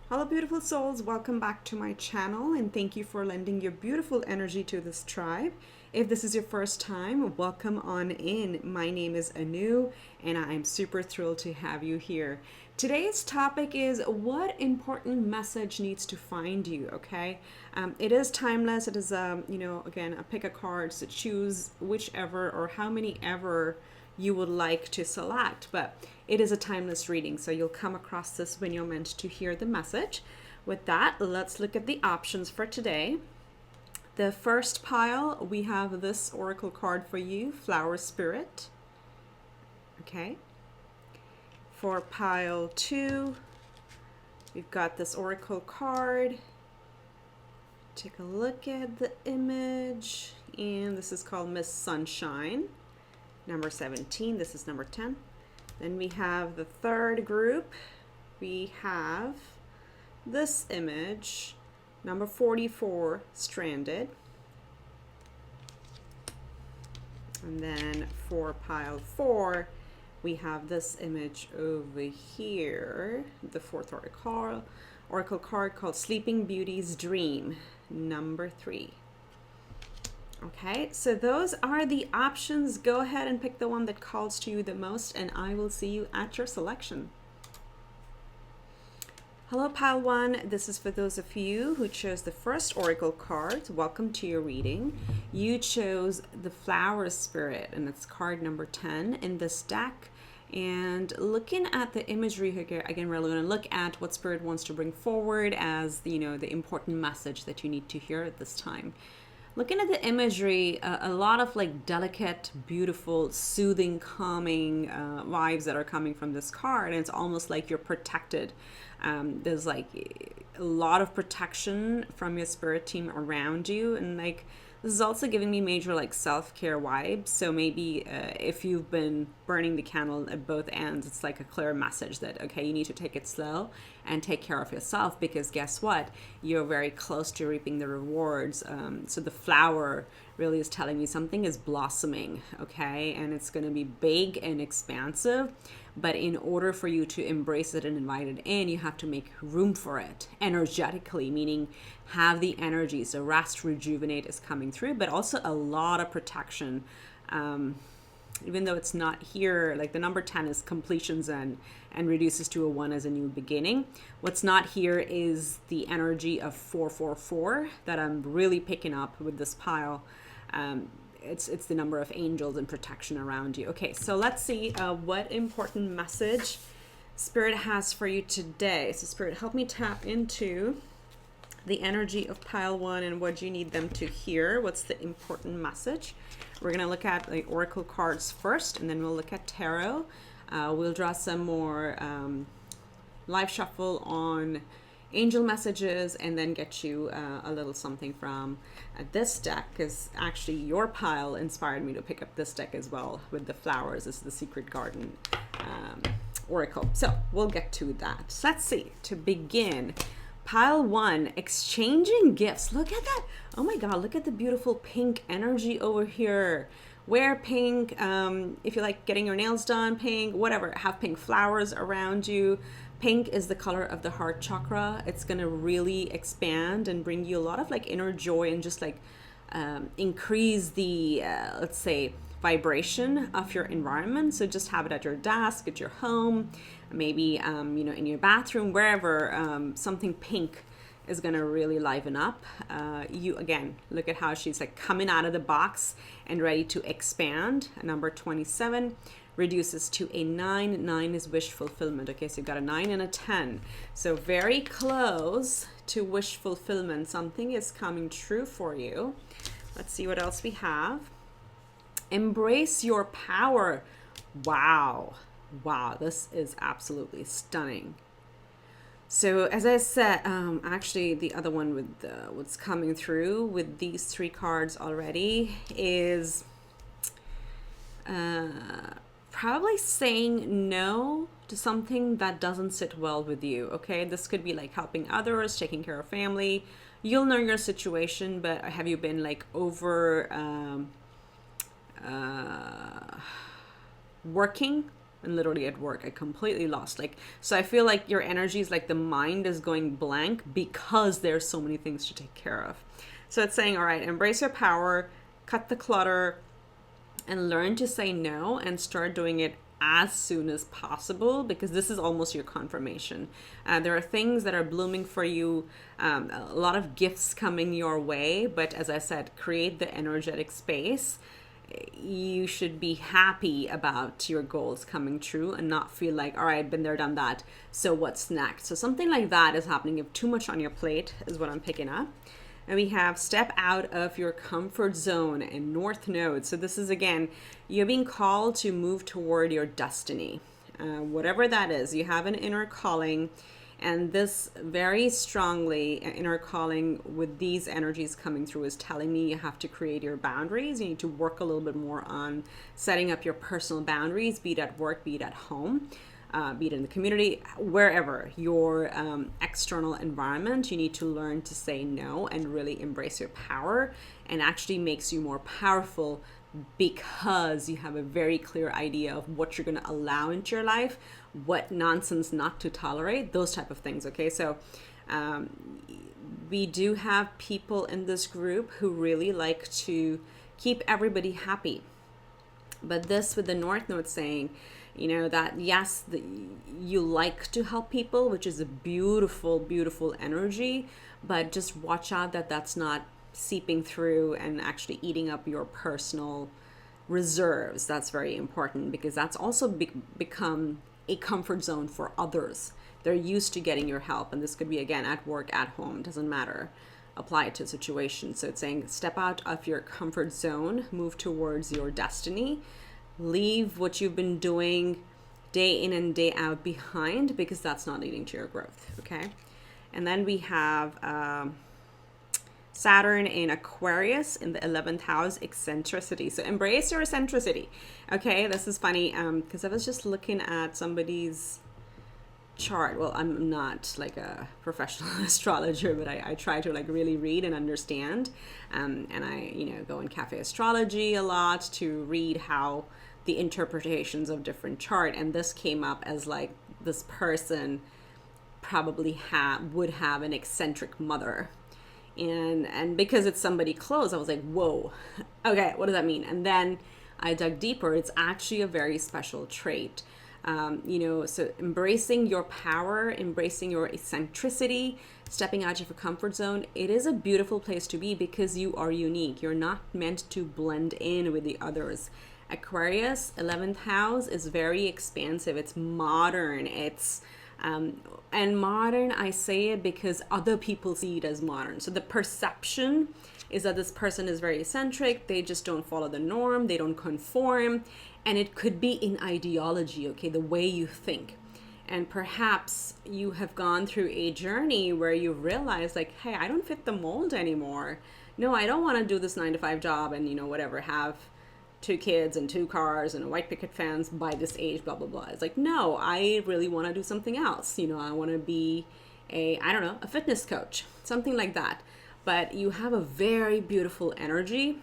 Hello, beautiful souls. Welcome back to my channel and thank you for lending your beautiful energy to this tribe. If this is your first time, welcome on in. My name is Anu and I'm super thrilled to have you here. Today's topic is what important message needs to find you, okay? It is timeless. It is, again, a pick a card, so choose whichever or how many ever you would like to select, but it is a timeless reading, so you'll come across this when you're meant to hear the message. With that, let's look at the options for today. The first pile, we have this oracle card for you, Flower Spirit. Okay. For pile 2, we've got this oracle card. Take a look at the image, and this is called Miss Sunshine. Number 17, this is number 10. Then we have the third group. We have this image, number 44, Stranded. And then for pile 4, we have this image over here, the fourth oracle card called Sleeping Beauty's Dream, number 3. Okay, so those are the options. Go ahead and pick the one that calls to you the most, and I will see you at your selection. Hello, Pile 1. This is for those of you who chose the first oracle card. Welcome to your reading. You chose the Flower Spirit, and it's card number 10 in this deck. And looking at the imagery here, again, we're going to look at what Spirit wants to bring forward as, the important message that you need to hear at this time. Looking at the imagery, a lot of like delicate, beautiful, soothing, calming vibes that are coming from this card. And it's almost like you're protected. There's like a lot of protection from your spirit team around you. And like, this is also giving me major like self-care vibes. So maybe if you've been burning the candle at both ends, it's like a clear message that, okay, you need to take it slow and take care of yourself, because guess what? You're very close to reaping the rewards. So the flower really is telling me something is blossoming, okay? And it's going to be big and expansive. But in order for you to embrace it and invite it in, you have to make room for it energetically, meaning have the energy. So rest, rejuvenate is coming through, but also a lot of protection. Even though it's not here, like the number 10 is completions and reduces to a 1 as a new beginning. What's not here is the energy of 444 that I'm really picking up with this pile. It's the number of angels and protection around you. Okay, so let's see what important message Spirit has for you today. So Spirit, help me tap into the energy of pile 1 and what you need them to hear. What's the important message? We're going to look at the oracle cards first, and then we'll look at tarot. We'll draw some more live shuffle on angel messages, and then get you a little something from this deck, because actually your pile inspired me to pick up this deck as well with the flowers. This is the Secret Garden oracle. So we'll get to that. So let's see. To begin, pile 1, exchanging gifts. Look at that. Oh my God, look at the beautiful pink energy over here. Wear pink. If you like getting your nails done, pink, whatever. Have pink flowers around you. Pink is the color of the heart chakra. It's going to really expand and bring you a lot of like inner joy and just like increase the, let's say, vibration of your environment. So just have it at your desk, at your home, maybe, in your bathroom, wherever. Something pink is going to really liven up. You, again, look at how she's like coming out of the box and ready to expand. Number 27 reduces to a 9. 9 is wish fulfillment. Okay, so you've got a 9 and a 10. So very close to wish fulfillment. Something is coming true for you. Let's see what else we have. Embrace your power. Wow. Wow, this is absolutely stunning. So as I said, actually the other one with what's coming through with these 3 cards already is probably saying no to something that doesn't sit well with you. Okay, this could be like helping others, taking care of family. You'll know your situation, but have you been like over working and literally at work I completely lost. Like, so I feel like your energy is like the mind is going blank because there's so many things to take care of. So it's saying, all right, embrace your power, cut the clutter, and learn to say no and start doing it as soon as possible, because this is almost your confirmation. There are things that are blooming for you, a lot of gifts coming your way, but as I said, create the energetic space. You should be happy about your goals coming true and not feel like, all right, been there, done that, so what's next? So something like that is happening. You have too much on your plate is what I'm picking up. And we have step out of your comfort zone in North Node. So this is, again, you're being called to move toward your destiny. Whatever that is, you have an inner calling. And this very strongly, inner calling with these energies coming through is telling me you have to create your boundaries. You need to work a little bit more on setting up your personal boundaries, be it at work, be it at home. Be it in the community, wherever your external environment, you need to learn to say no and really embrace your power, and actually makes you more powerful because you have a very clear idea of what you're going to allow into your life, what nonsense not to tolerate, those type of things. Okay, so we do have people in this group who really like to keep everybody happy. But this with the North Node saying, you know, that yes, you like to help people, which is a beautiful, beautiful energy, but just watch out that that's not seeping through and actually eating up your personal reserves. That's very important, because that's also become a comfort zone for others. They're used to getting your help, and this could be, again, at work, at home, doesn't matter. Apply it to a situation. So it's saying step out of your comfort zone, move towards your destiny. Leave what you've been doing day in and day out behind, because that's not leading to your growth. Okay. And then we have Saturn in Aquarius in the 11th house, eccentricity. So embrace your eccentricity. Okay. This is funny because I was just looking at somebody's chart. Well, I'm not like a professional astrologer, but I try to like really read and understand. And I, go in cafe astrology a lot to read how the interpretations of different chart. And this came up as like this person probably would have an eccentric mother. And because it's somebody close, I was like, whoa, okay, what does that mean? And then I dug deeper. It's actually a very special trait. So embracing your power, embracing your eccentricity, stepping out of your comfort zone, it is a beautiful place to be because you are unique. You're not meant to blend in with the others. Aquarius, 11th house, is very expansive. It's modern. It's and modern, I say it because other people see it as modern. So the perception is that this person is very eccentric. They just don't follow the norm. They don't conform. And it could be in ideology, okay, the way you think. And perhaps you have gone through a journey where you realize like, hey, I don't fit the mold anymore. No, I don't want to do this 9-to-5 job and, whatever, have 2 kids and 2 cars and a white picket fence by this age, blah, blah, blah. It's like, no, I really want to do something else. I want to be a fitness coach, something like that. But you have a very beautiful energy.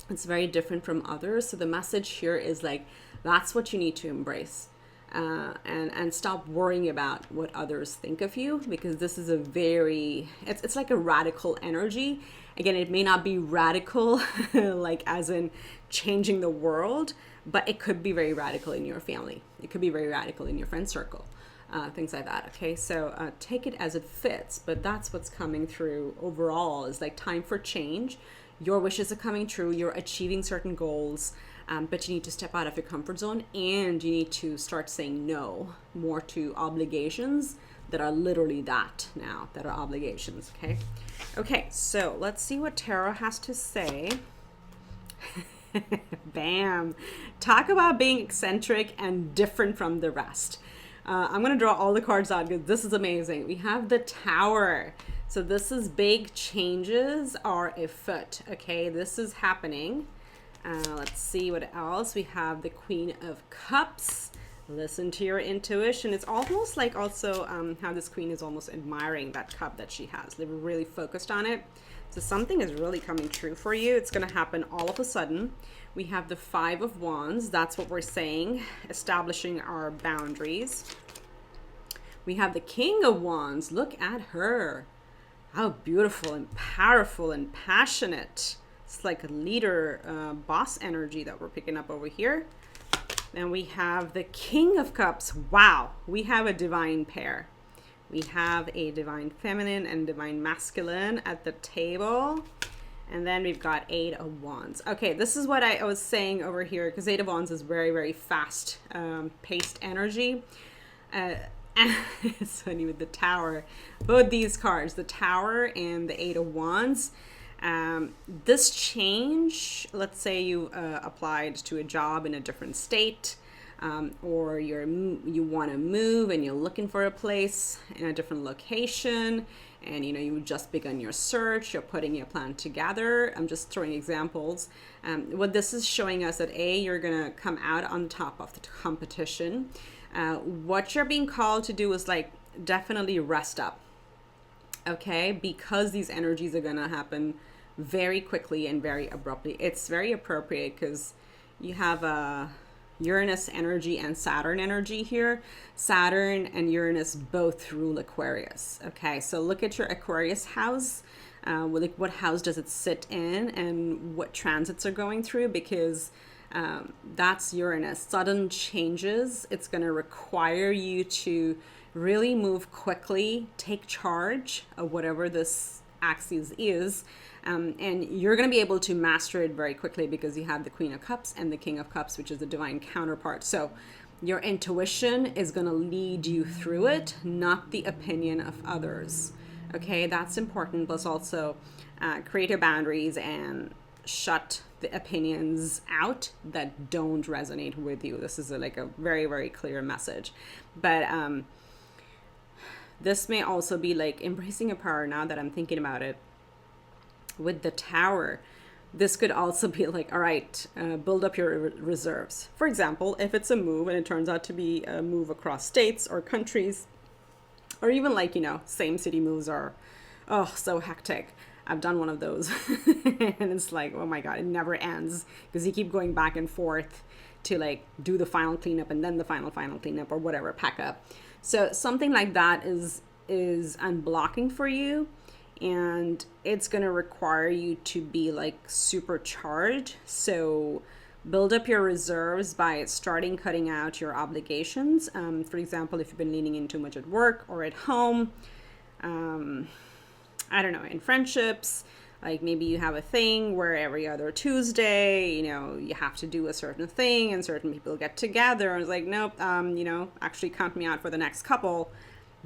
It's very different from others. So the message here is like, that's what you need to embrace. And stop worrying about what others think of you, because this is it's like a radical energy. Again, it may not be radical like as in changing the world, but it could be very radical in your family. It could be very radical in your friend circle, things like that. Okay, so take it as it fits, but that's what's coming through overall is like time for change. Your wishes are coming true. You're achieving certain goals. But you need to step out of your comfort zone, and you need to start saying no more to obligations that are literally that are obligations. Okay, so let's see what tarot has to say. Bam. Talk about being eccentric and different from the rest. I'm going to draw all the cards out because this is amazing. We have the Tower. So this is big changes are afoot. Okay, this is happening. Let's see what else. We have the Queen of Cups, Listen to your intuition. It's almost like also how this queen is almost admiring that cup that she has. They're really focused on it. So something is really coming true for you. It's going to happen all of a sudden. We have the Five of Wands. That's what we're saying, establishing our boundaries. We have the King of Wands. Look at her. How beautiful and powerful and passionate. It's like a leader, boss energy that we're picking up over here. Then we have the King of Cups. Wow, we have a divine pair. We have a divine feminine and divine masculine at the table. And then we've got Eight of Wands. Okay, this is what I was saying over here, because Eight of Wands is very, very fast paced energy. It's funny with the Tower. Both these cards, the Tower and the Eight of Wands. This change, let's say you applied to a job in a different state, or you want to move and you're looking for a place in a different location, and you've just begun your search, you're putting your plan together. I'm just throwing examples. What this is showing us that you're gonna come out on top of the competition. What you're being called to do is like definitely rest up. Okay, because these energies are gonna happen very quickly and very abruptly. It's very appropriate because you have a Uranus energy and Saturn energy here. Saturn and Uranus both rule Aquarius. Okay, so look at your Aquarius house. What house does it sit in and what transits are going through, because that's Uranus. Sudden changes. It's going to require you to really move quickly, take charge of whatever this axis is, and you're going to be able to master it very quickly because you have the Queen of Cups and the King of Cups, which is the divine counterpart. So your intuition is going to lead you through it, not the opinion of others. Okay, that's important. Plus also create your boundaries and shut the opinions out that don't resonate with you. This is like a very, very clear message. But this may also be like embracing a power. Now that I'm thinking about it, with the Tower, this could also be like, all right, build up your reserves. For example, if it's a move and it turns out to be a move across states or countries, or even like, same city moves are, so hectic. I've done one of those and it's like, oh my God, it never ends because you keep going back and forth to like do the final cleanup and then the final cleanup or whatever, pack up. So something like that is unblocking for you, and it's going to require you to be like supercharged. So build up your reserves by starting cutting out your obligations. For example, if you've been leaning in too much at work or at home, I don't know, in friendships, like maybe you have a thing where every other Tuesday, you have to do a certain thing and certain people get together and it's like, nope, actually count me out for the next couple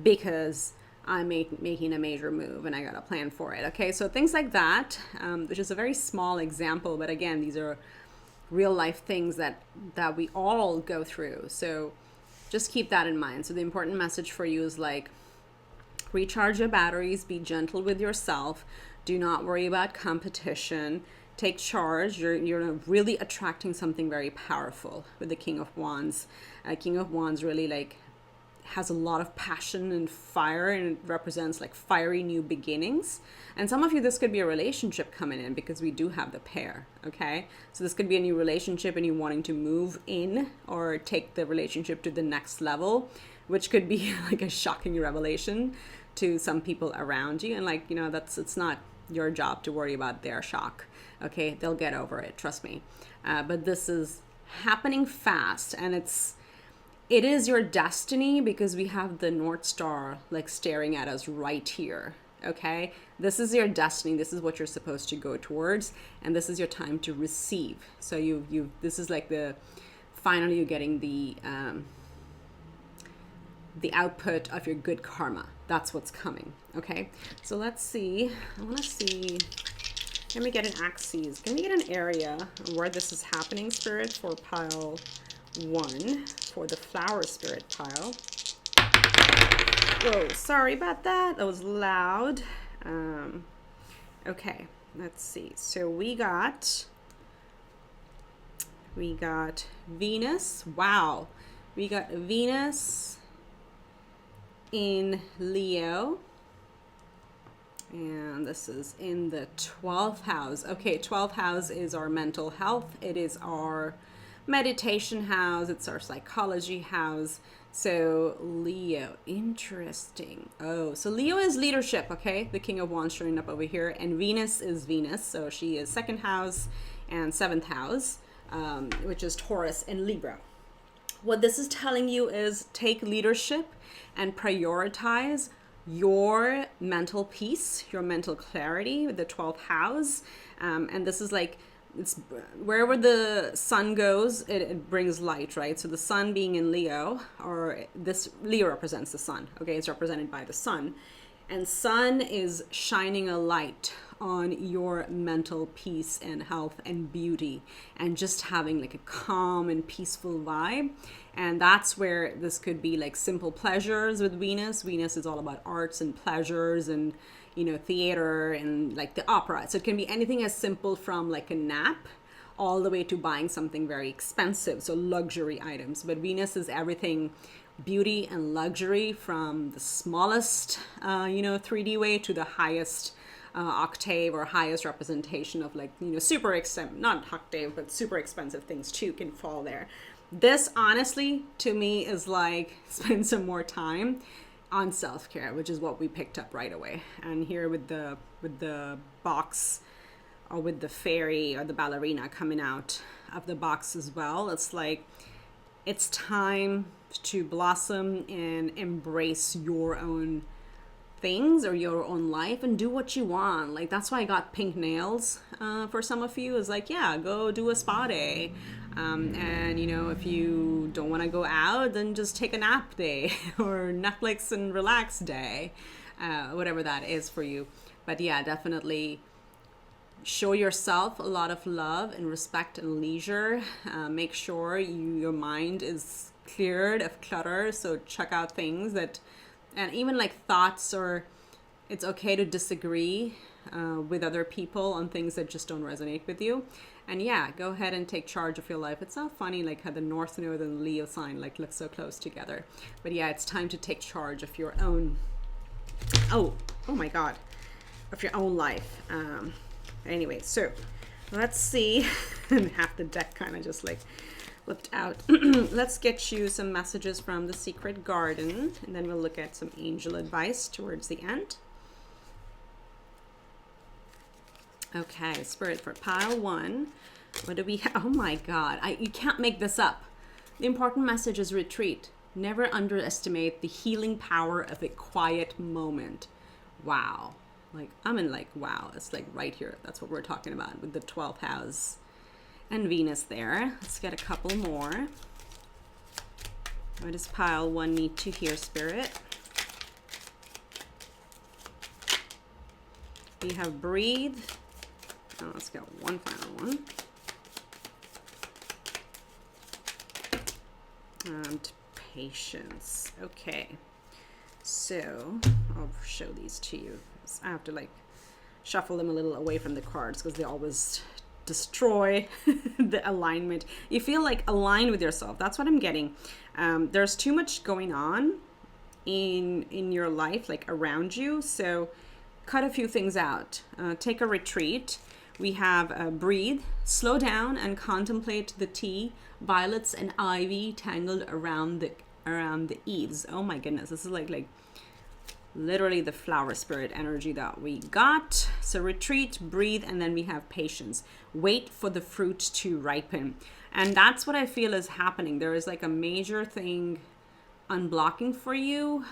because I'm making a major move and I got a plan for it. Okay, so things like that, which is a very small example, but again, these are real life things that we all go through. So just keep that in mind. So the important message for you is like, recharge your batteries, be gentle with yourself, do not worry about competition, take charge. You're really attracting something very powerful with the King of Wands. King of Wands really like has a lot of passion and fire, and it represents like fiery new beginnings. And some of you, this could be a relationship coming in because we do have the pair. Okay, so this could be a new relationship and you wanting to move in or take the relationship to the next level, which could be like a shocking revelation to some people around you. And like, it's not your job to worry about their shock. Okay, they'll get over it, trust me. But this is happening fast, and it is your destiny because we have the North Star like staring at us right here. Okay, this is your destiny. This is what you're supposed to go towards, and this is your time to receive. So this is like finally you're getting the output of your good karma. That's what's coming. Okay, so let's see. I want to see, can we get an axis? Can we get an area where this is happening, Spirit, for pile 1, for the flower spirit pile? Whoa, sorry about that. That was loud. Okay, let's see. So we got Venus. Wow. We got Venus in Leo. And this is in the 12th house. Okay, 12th house is our mental health. It is our meditation house. It's our psychology house. So Leo, interesting. Oh, so Leo is leadership, okay? The King of Wands showing up over here. And Venus is Venus. So she is 2nd house and 7th house, which is Taurus and Libra. What this is telling you is take leadership and prioritize your mental peace, your mental clarity with the 12th house. And this is like, it's wherever the sun goes, it brings light, right? So the sun being in Leo, or this Leo represents the sun, okay? It's represented by the sun. And sun is shining a light on your mental peace and health and beauty and just having like a calm and peaceful vibe. And that's where this could be like simple pleasures with Venus. Venus is all about arts and pleasures and, you know, theater and like the opera. So it can be anything as simple from like a nap all the way to buying something very expensive. So luxury items. But Venus is everything beauty and luxury, from the smallest, 3D way to the highest octave or highest representation of like, super expensive, not octave, but super expensive things too can fall there. This honestly to me is like spend some more time on self-care, which is what we picked up right away. And here with the box, or with the fairy or the ballerina coming out of the box as well, it's like it's time to blossom and embrace your own things or your own life and do what you want. Like that's why I got pink nails for some of you. Is like, yeah, go do a spa day, and if you don't want to go out, then just take a nap day or Netflix and relax day, whatever that is for you. But yeah, definitely show yourself a lot of love and respect and leisure. Make sure your mind is cleared of clutter. So check out things that, and even like thoughts, or it's okay to disagree with other people on things that just don't resonate with you. And yeah, go ahead and take charge of your life. It's so funny like how the North Node and Leo sign like look so close together. But yeah, it's time to take charge of your own, oh my God, of your own life. Anyway, so let's see. And half the deck kind of just like flipped out. Let's get you some messages from the Secret Garden, and then we'll look at some angel advice towards the end. Okay, Spirit for pile 1. What do we have? Oh my God, you can't make this up. The important message is retreat. Never underestimate the healing power of a quiet moment. Wow. Like, I'm in like, wow, it's like right here. That's what we're talking about with the 12th house and Venus there. Let's get a couple more. What does pile 1 need to hear, Spirit? We have breathe. Oh, let's get one final one. And patience. Okay. So I'll show these to you. I have to like shuffle them a little away from the cards because they always destroy the alignment. You feel like aligned with yourself. That's what I'm getting. There's too much going on in your life, like around you. So cut a few things out. Take a retreat. We have breathe, slow down, and contemplate the tea, violets and ivy tangled around the eaves. Oh my goodness, this is like literally the flower spirit energy that we got. So retreat, breathe, and then we have patience. Wait for the fruit to ripen. And that's what I feel is happening. There is like a major thing unblocking for you,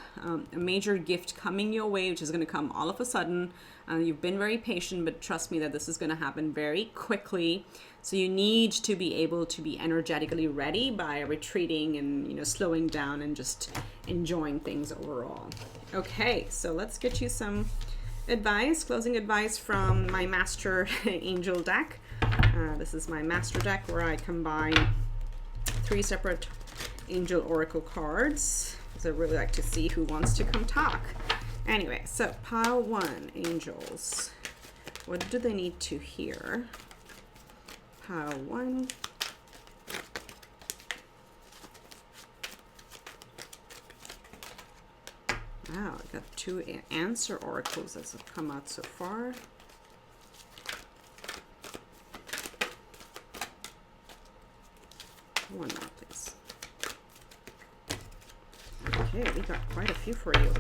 a major gift coming your way, which is going to come all of a sudden. You've been very patient, but trust me that this is going to happen very quickly. So you need to be able to be energetically ready by retreating and, slowing down and just enjoying things overall. Okay, so let's get you some advice, closing advice from my Master Angel deck. This is my Master deck where I combine 3 separate Angel Oracle cards, because I really like to see who wants to come talk. Anyway, so pile 1, angels. What do they need to hear? Pile 1. Wow, I got 2 answer oracles that have come out so far. One more, please. Okay, we got quite a few for you.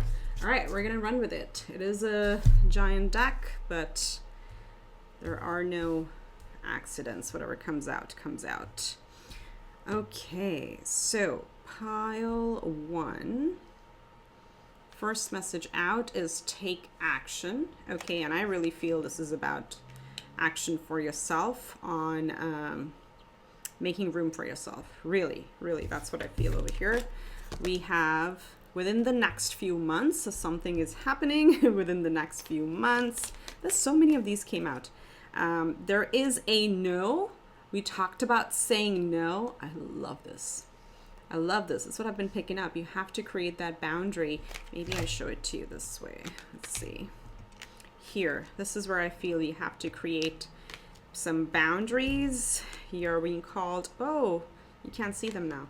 All right, we're gonna run with it. It is a giant deck, but there are no accidents. Whatever comes out, comes out. Okay, so pile 1. First message out is take action. Okay, and I really feel this is about action for yourself on making room for yourself. Really, really, that's what I feel over here. We have within the next few months, so something is happening within the next few months. There's so many of these came out. There is a no. We talked about saying no. I love this. I love this. It's what I've been picking up. You have to create that boundary. Maybe I show it to you this way. Let's see. Here, this is where I feel you have to create some boundaries. You're being called. Oh, you can't see them now.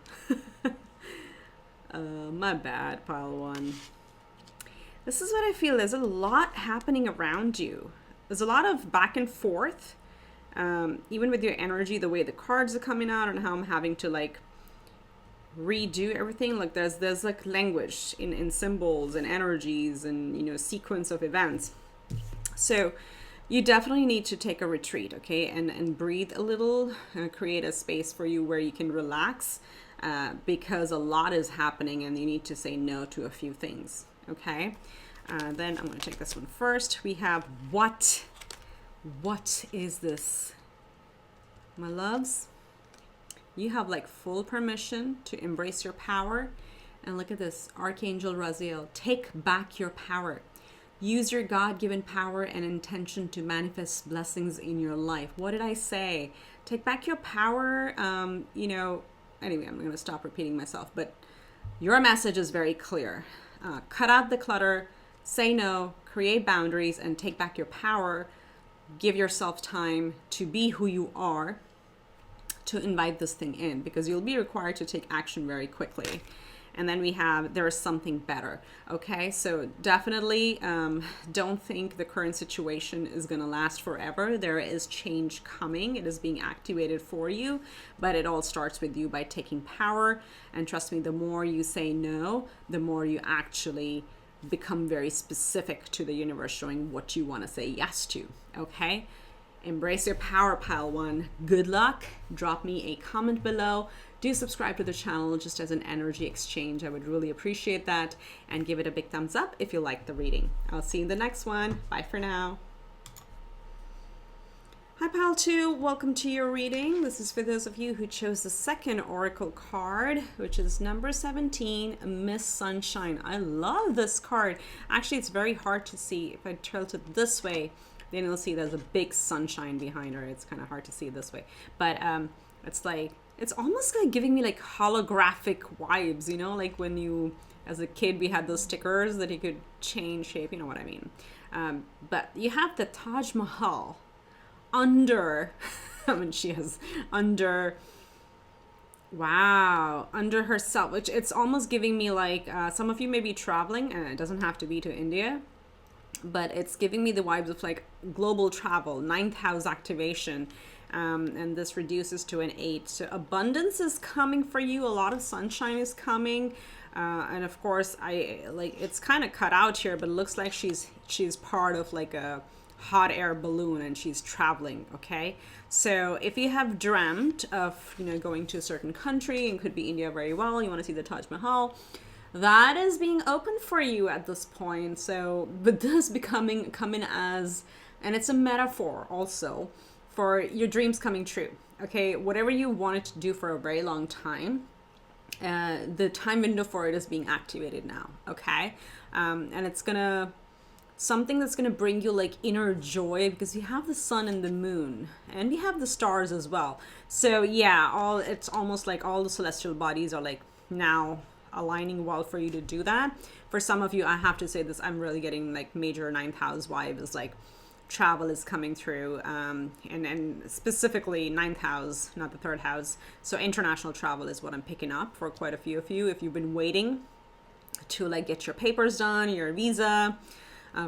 My bad, pile 1. This is what I feel. There's a lot happening around you. There's a lot of back and forth. Even with your energy, the way the cards are coming out and how I'm having to like redo everything. Like there's like language in symbols and energies and, you know, sequence of events. So you definitely need to take a retreat, okay, and breathe a little, create a space for you where you can relax, because a lot is happening and you need to say no to a few things, okay? Then I'm going to take this one first. We have what? What is this? My loves, you have like full permission to embrace your power. And look at this, Archangel Raziel, take back your power. Use your God-given power and intention to manifest blessings in your life. What did I say? Take back your power. You know, anyway, I'm going to stop repeating myself, but your message is very clear. Cut out the clutter, say no, create boundaries, and take back your power. Give yourself time to be who you are, to invite this thing in, because you'll be required to take action very quickly. And then we have, there is something better. Okay, so definitely don't think the current situation is going to last forever. There is change coming. It is being activated for you, but it all starts with you by taking power. And trust me, the more you say no, the more you actually become very specific to the universe, showing what you want to say yes to. Okay, embrace your power, pile 1. Good luck. Drop me a comment below. Do subscribe to the channel just as an energy exchange. I would really appreciate that. And give it a big thumbs up if you like the reading. I'll see you in the next one. Bye for now. Hi, pile 2. Welcome to your reading. This is for those of you who chose the second oracle card, which is number 17, Miss Sunshine. I love this card. Actually, it's very hard to see. If I tilt it this way, then you'll see there's a big sunshine behind her. It's kind of hard to see this way. But it's like, it's almost like giving me like holographic vibes, you know, like when you, as a kid, we had those stickers that you could change shape, you know what I mean. But you have the Taj Mahal under, I mean, she has under, wow, under herself, which it's almost giving me like, some of you may be traveling, and it doesn't have to be to India, but it's giving me the vibes of like global travel, 9th house activation. And this reduces to an 8. So abundance is coming for you. A lot of sunshine is coming. And of course, I like, it's kind of cut out here, but it looks like she's part of like a hot air balloon and she's traveling. Okay. So if you have dreamt of, you know, going to a certain country, and could be India very well, you want to see the Taj Mahal, that is being open for you at this point. So, but this coming as, and it's a metaphor also for your dreams coming true. Okay, whatever you wanted to do for a very long time, the time window for it is being activated now. Okay, and it's gonna, something that's gonna bring you like inner joy, because you have the sun and the moon, and you have the stars as well. So yeah, it's almost like all the celestial bodies are like now aligning well for you to do that. For some of you, I have to say this, I'm really getting like major 9th house vibe, is like travel is coming through, and specifically 9th house, not the 3rd house. So international travel is what I'm picking up for quite a few of you. If you've been waiting to like get your papers done, your visa.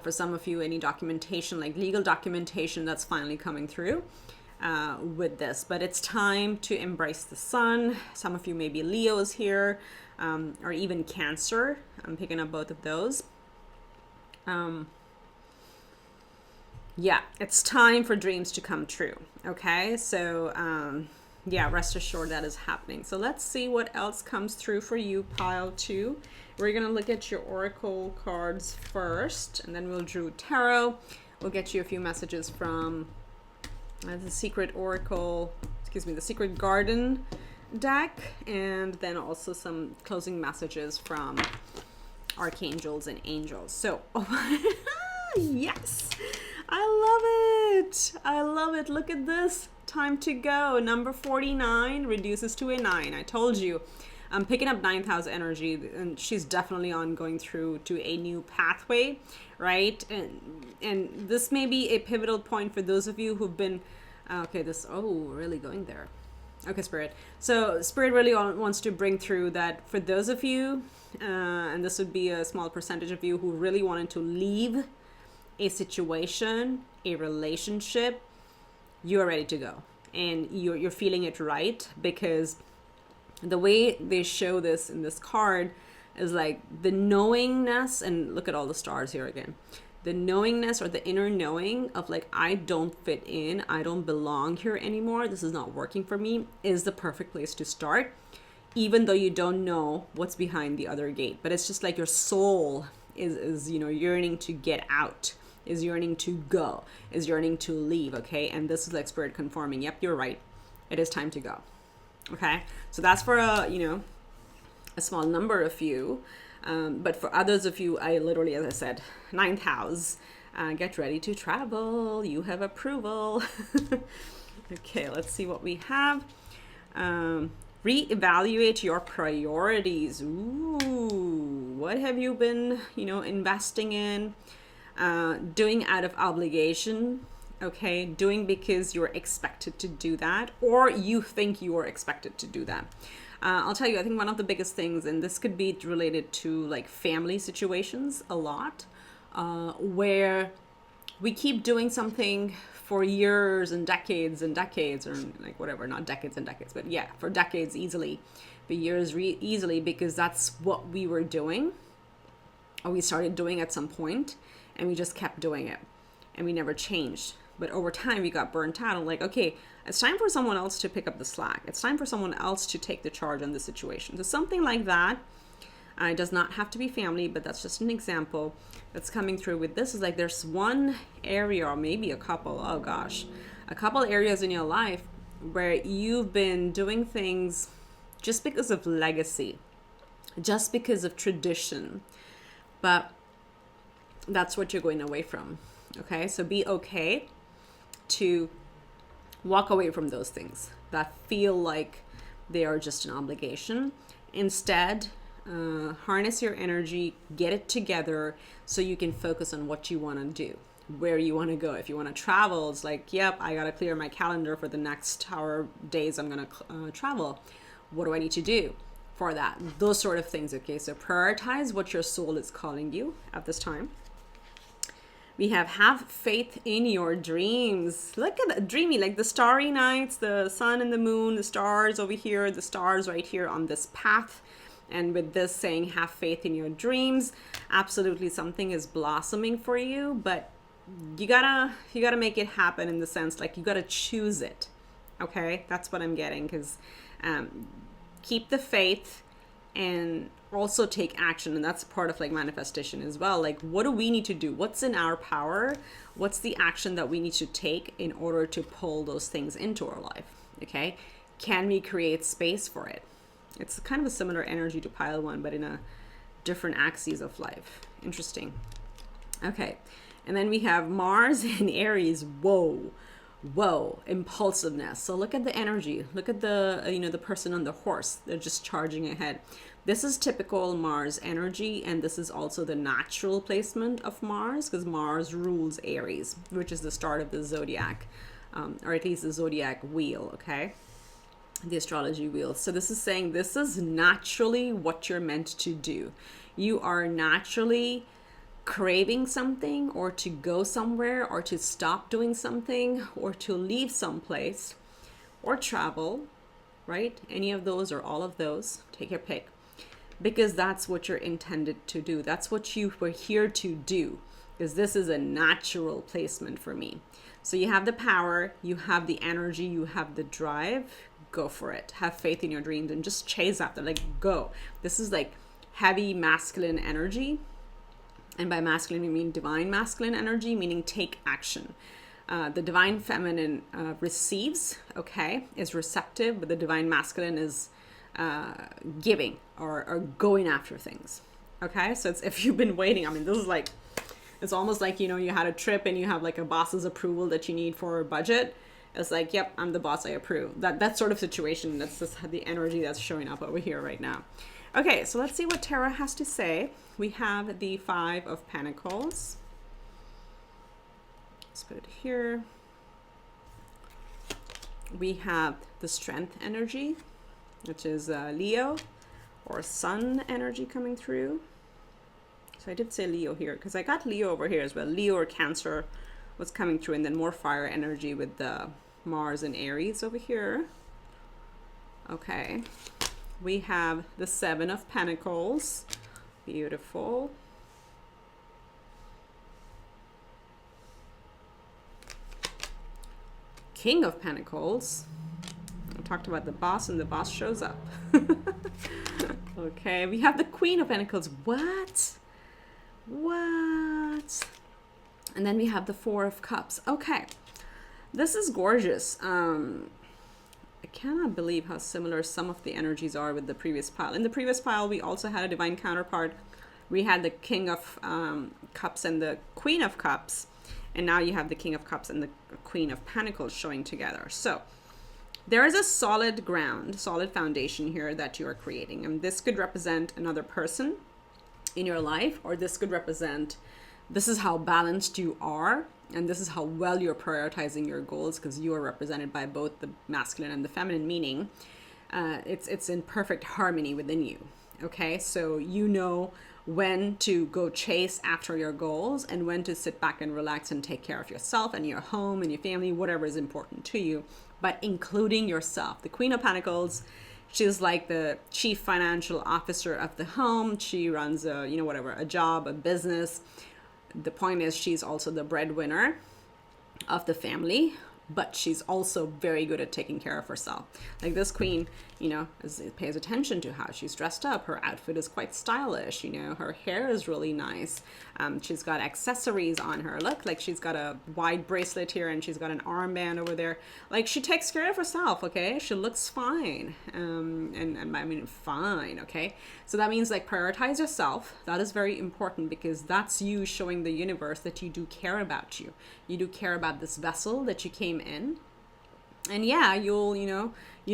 For some of you, any documentation, like legal documentation, that's finally coming through with this. But it's time to embrace the sun. Some of you may be Leos here, or even Cancer. I'm picking up both of those. Yeah, it's time for dreams to come true. Okay, so yeah, rest assured that is happening. So let's see what else comes through for you, pile 2. We're going to look at your oracle cards first, and then we'll do tarot. We'll get you a few messages from the secret oracle, the secret garden deck, and then also some closing messages from archangels and angels. So, yes, I love it. I love it. Look at this. Time to go. Number 49 reduces to a 9. I told you. I'm picking up 9th house energy, and she's definitely on going through to a new pathway, right? And this may be a pivotal point for those of you who've been, really going there. Okay, Spirit. So Spirit really wants to bring through that for those of you, and this would be a small percentage of you who really wanted to leave a situation, a relationship, you are ready to go. And you're feeling it right, because the way they show this in this card is like the knowingness, and look at all the stars here again. The knowingness, or the inner knowing of like, I don't fit in, I don't belong here anymore, this is not working for me, is the perfect place to start, even though you don't know what's behind the other gate. But it's just like your soul is yearning to get out, is yearning to go, is yearning to leave, okay? And this is like Spirit confirming, yep, you're right, it is time to go. Okay, so that's for a small number of you, but for others of you, I literally, as I said, 9th house, get ready to travel, you have approval. Okay, let's see what we have. Reevaluate your priorities. Ooh, what have you been investing in, doing out of obligation? Okay, doing because you're expected to do that, or you think you are expected to do that. I'll tell you, I think one of the biggest things, and this could be related to like family situations a lot, where we keep doing something for years and decades, or like whatever, not decades and decades, but yeah, for decades easily, but years easily, because that's what we were doing, or we started doing at some point, and we just kept doing it, and we never changed. But over time, we got burnt out. I'm like, okay, it's time for someone else to pick up the slack. It's time for someone else to take the charge on the situation. So something like that. It does not have to be family, but that's just an example that's coming through with this. Is like there's one area, or maybe a couple, a couple areas in your life where you've been doing things just because of legacy, just because of tradition. But that's what you're going away from. Okay, so be okay to walk away from those things that feel like they are just an obligation. Instead, harness your energy, get it together so you can focus on what you want to do, where you want to go. If you want to travel, it's like, yep, I got to clear my calendar for the next however days I'm going to travel. What do I need to do for that? Those sort of things, okay? So prioritize what your soul is calling you at this time. We have faith in your dreams. Look at that, dreamy, like the starry nights, the sun and the moon, the stars over here, the stars right here on this path. And with this saying, have faith in your dreams, absolutely something is blossoming for you, but you gotta make it happen, in the sense like you gotta choose it. Okay, that's what I'm getting, because keep the faith and also take action. And that's part of like manifestation as well. Like, what do we need to do? What's in our power? What's the action that we need to take in order to pull those things into our life? Okay, can we create space for it? It's kind of a similar energy to pile 1, but in a different axis of life. Interesting. Okay, and then we have Mars in Aries. Whoa, impulsiveness. So look at the energy. Look at the the person on the horse. They're just charging ahead. This is typical Mars energy, and this is also the natural placement of Mars, because Mars rules Aries, which is the start of the zodiac, or at least the zodiac wheel. Okay, the astrology wheel. So this is saying this is naturally what you're meant to do. you are naturally craving something, or to go somewhere, or to stop doing something, or to leave someplace, or travel, right? Any of those or all of those, take your pick, because that's what you're intended to do. That's what you were here to do, because this is a natural placement for me. So you have the power, you have the energy, you have the drive. Go for it. Have faith in your dreams and just chase after, like, go. This is like heavy masculine energy. And by masculine, we mean divine masculine energy, meaning take action. The divine feminine receives, okay, is receptive, but the divine masculine is giving or going after things. Okay, so it's, if you've been waiting, I mean, this is like, it's almost like, you know, you had a trip and you have like a boss's approval that you need for a budget. It's like, yep, I'm the boss, I approve. That sort of situation. That's just the energy that's showing up over here right now. Okay, so let's see what Tarot has to say. We have the Five of Pentacles. Let's put it here. We have the Strength energy, which is Leo or Sun energy coming through. So I did say Leo here because I got Leo over here as well. Leo or Cancer was coming through, and then more fire energy with the Mars and Aries over here. Okay. We have the Seven of Pentacles. Beautiful. King of Pentacles. I talked about the boss, and the boss shows up. Okay, we have the Queen of Pentacles. What? And then we have the Four of Cups. Okay, this is gorgeous. I cannot believe how similar some of the energies are with the previous pile. In the previous pile, we also had a divine counterpart. We had the King of Cups and the Queen of Cups. And now you have the King of Cups and the Queen of Pentacles showing together. So there is a solid ground, solid foundation here that you are creating. And this could represent another person in your life, or this could represent, this is how balanced you are, and this is how well you're prioritizing your goals, because you are represented by both the masculine and the feminine, meaning it's in perfect harmony within you. Okay, so you know when to go chase after your goals and when to sit back and relax and take care of yourself and your home and your family, whatever is important to you, but including yourself. The Queen of Pentacles, she's like the chief financial officer of the home. She runs a, you know, whatever, a job, a business. The point is, she's also the breadwinner of the family, but she's also very good at taking care of herself. Like this queen, you know, pays attention to how she's dressed up. Her outfit is quite stylish, you know, her hair is really nice. She's got accessories on her. Look, like she's got a wide bracelet here and she's got an armband over there. Like she takes care of herself, okay? She looks fine. And I mean, fine, okay? So that means like prioritize yourself. That is very important because that's you showing the universe that you do care about you. You do care about this vessel that you came in. And yeah, you'll, you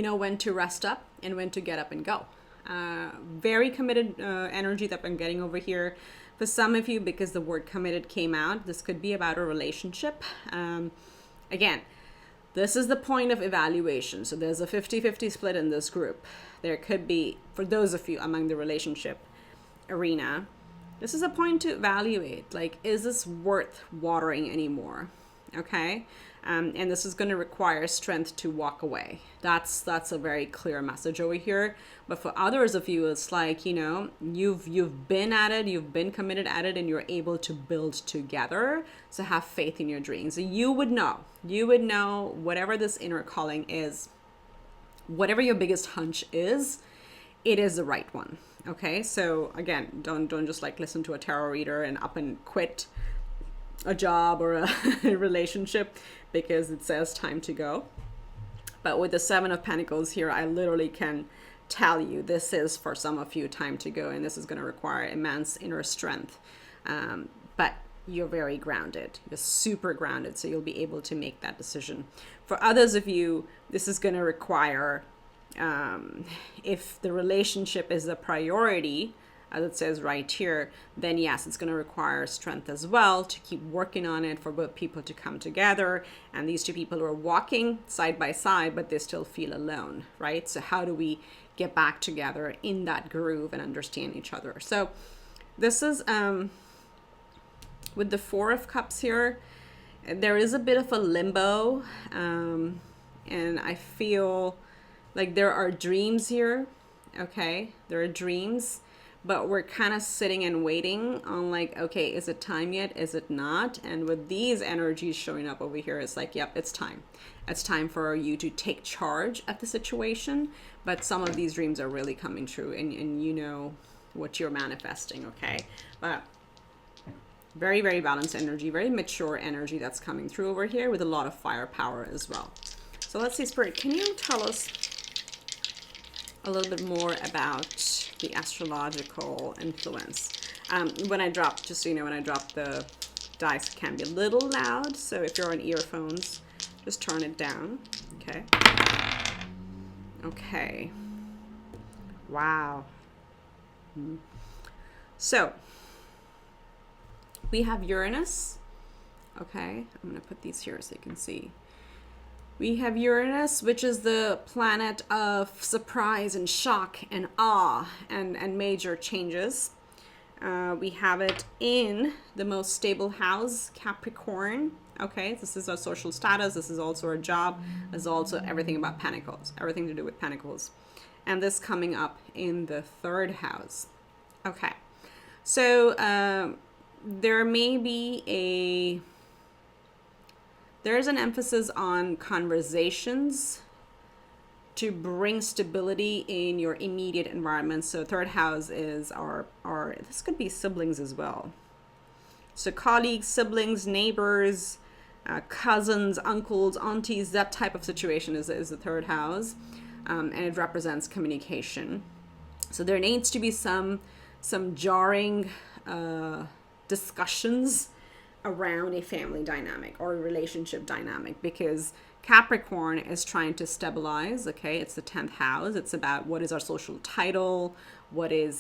know when to rest up and when to get up and go. Very committed energy that I'm getting over here. For some of you, because the word committed came out, this could be about a relationship. Again, this is the point of evaluation. So there's a 50-50 split in this group. There could be, for those of you among the relationship arena, this is a point to evaluate. Like, is this worth watering anymore? Okay. And this is going to require strength to walk away. That's a very clear message over here. But for others of you, it's like, you know, you've been at it, you've been committed at it, and you're able to build together. So have faith in your dreams. So you would know whatever this inner calling is, whatever your biggest hunch is, it is the right one. Okay. So again, don't just like listen to a tarot reader and up and quit a job or a relationship because it says time to go. But with the Seven of Pentacles here, I literally can tell you this is for some of you time to go, and this is going to require immense inner strength. But you're very grounded. You're super grounded, so you'll be able to make that decision. For others of you, this is going to require, if the relationship is a priority, as it says right here, then yes, it's going to require strength as well to keep working on it for both people to come together. And these two people are walking side by side, but they still feel alone, right? So how do we get back together in that groove and understand each other? So This is with the Four of Cups here, there is a bit of a limbo, and I feel like there are dreams here. Okay, there are dreams, but we're kind of sitting and waiting on like, okay, is it time yet? Is it not? And with these energies showing up over here, it's like, yep, it's time. It's time for you to take charge of the situation. But some of these dreams are really coming true, and you know what you're manifesting, okay? But very, very balanced energy, very mature energy that's coming through over here with a lot of firepower as well. So let's see, Spirit, can you tell us a little bit more about the astrological influence? When I drop, just so you know, when I drop the dice, it can be a little loud. So if you're on earphones, just turn it down. Okay. Okay. Wow. So we have Uranus. Okay. I'm going to put these here so you can see. We have Uranus, which is the planet of surprise and shock and awe and major changes. We have it in the most stable house, Capricorn. Okay, this is our social status. This is also our job. This is also everything about Pentacles, everything to do with Pentacles. And this coming up in the third house. Okay, so there may be there's an emphasis on conversations to bring stability in your immediate environment. So third house is our this could be siblings as well. So colleagues, siblings, neighbors, cousins, uncles, aunties, that type of situation is the third house. And it represents communication. So there needs to be some jarring discussions around a family dynamic or a relationship dynamic, because Capricorn is trying to stabilize. Okay, it's the 10th house. It's about what is our social title, what do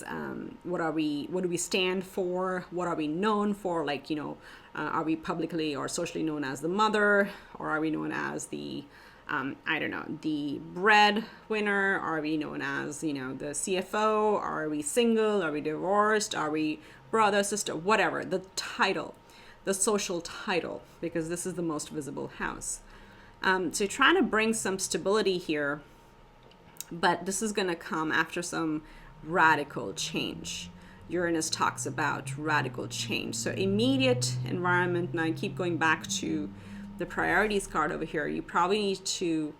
we stand for, what are we known for, like, you know, are we publicly or socially known as the mother, or are we known as the I don't know, the breadwinner? Are we known as, you know, the CFO? Are we single? Are we divorced? Are we brother, sister, whatever, the title, the social title, because this is the most visible house. So trying to bring some stability here, but this is going to come after some radical change. Uranus talks about radical change. So immediate environment, and I keep going back to the priorities card over here, you probably need to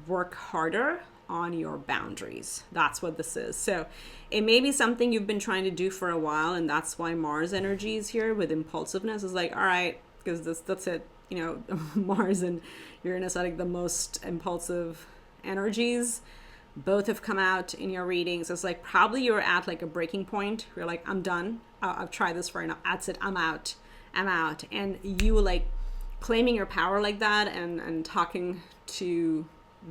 work harder on your boundaries. That's what this is. So it may be something you've been trying to do for a while, and that's why Mars energy is here with impulsiveness. Is like, all right, because that's it. You know, Mars and Uranus are like the most impulsive energies. Both have come out in your readings. It's like probably you're at like a breaking point. You're like, I'm done. I've tried this for enough. That's it. I'm out. And you like claiming your power like that and talking to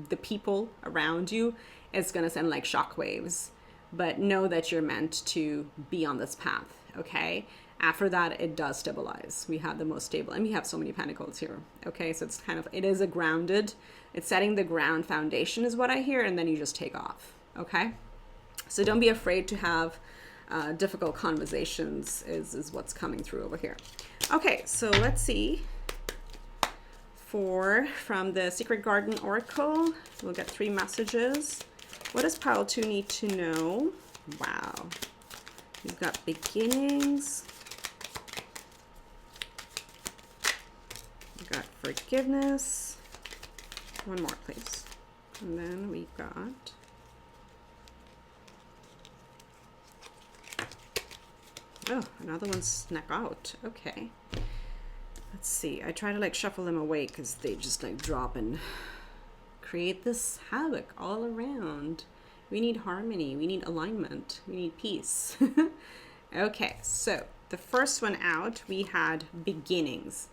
the people around you is going to send like shockwaves. But know that you're meant to be on this path. Okay. After that, it does stabilize. We have the most stable, and we have so many pentacles here. Okay, so it's kind of, it is a grounded, it's setting the ground foundation is what I hear, and then you just take off. Okay, so don't be afraid to have difficult conversations is what's coming through over here. Okay, so let's see. From the Secret Garden Oracle, we'll get 3 messages. What does pile 2 need to know? Wow. We've got beginnings. Got forgiveness. One more, please. And then we got another one snuck out. Okay. Let's see. I try to like shuffle them away because they just like drop and create this havoc all around. We need harmony. We need alignment. We need peace. Okay, so the first one out, we had beginnings.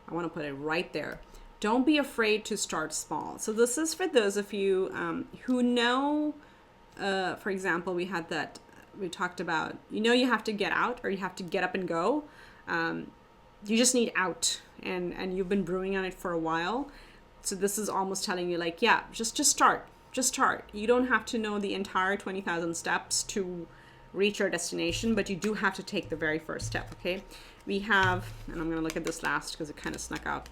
I want to put it right there. Don't be afraid to start small. So this is for those of you who know, for example, we talked about, you know, you have to get out or you have to get up and go. You just need out, and you've been brewing on it for a while. So this is almost telling you like, yeah, just start. Just start. You don't have to know the entire 20,000 steps to reach your destination, but you do have to take the very first step, okay? We have, and I'm going to look at this last because it kind of snuck out.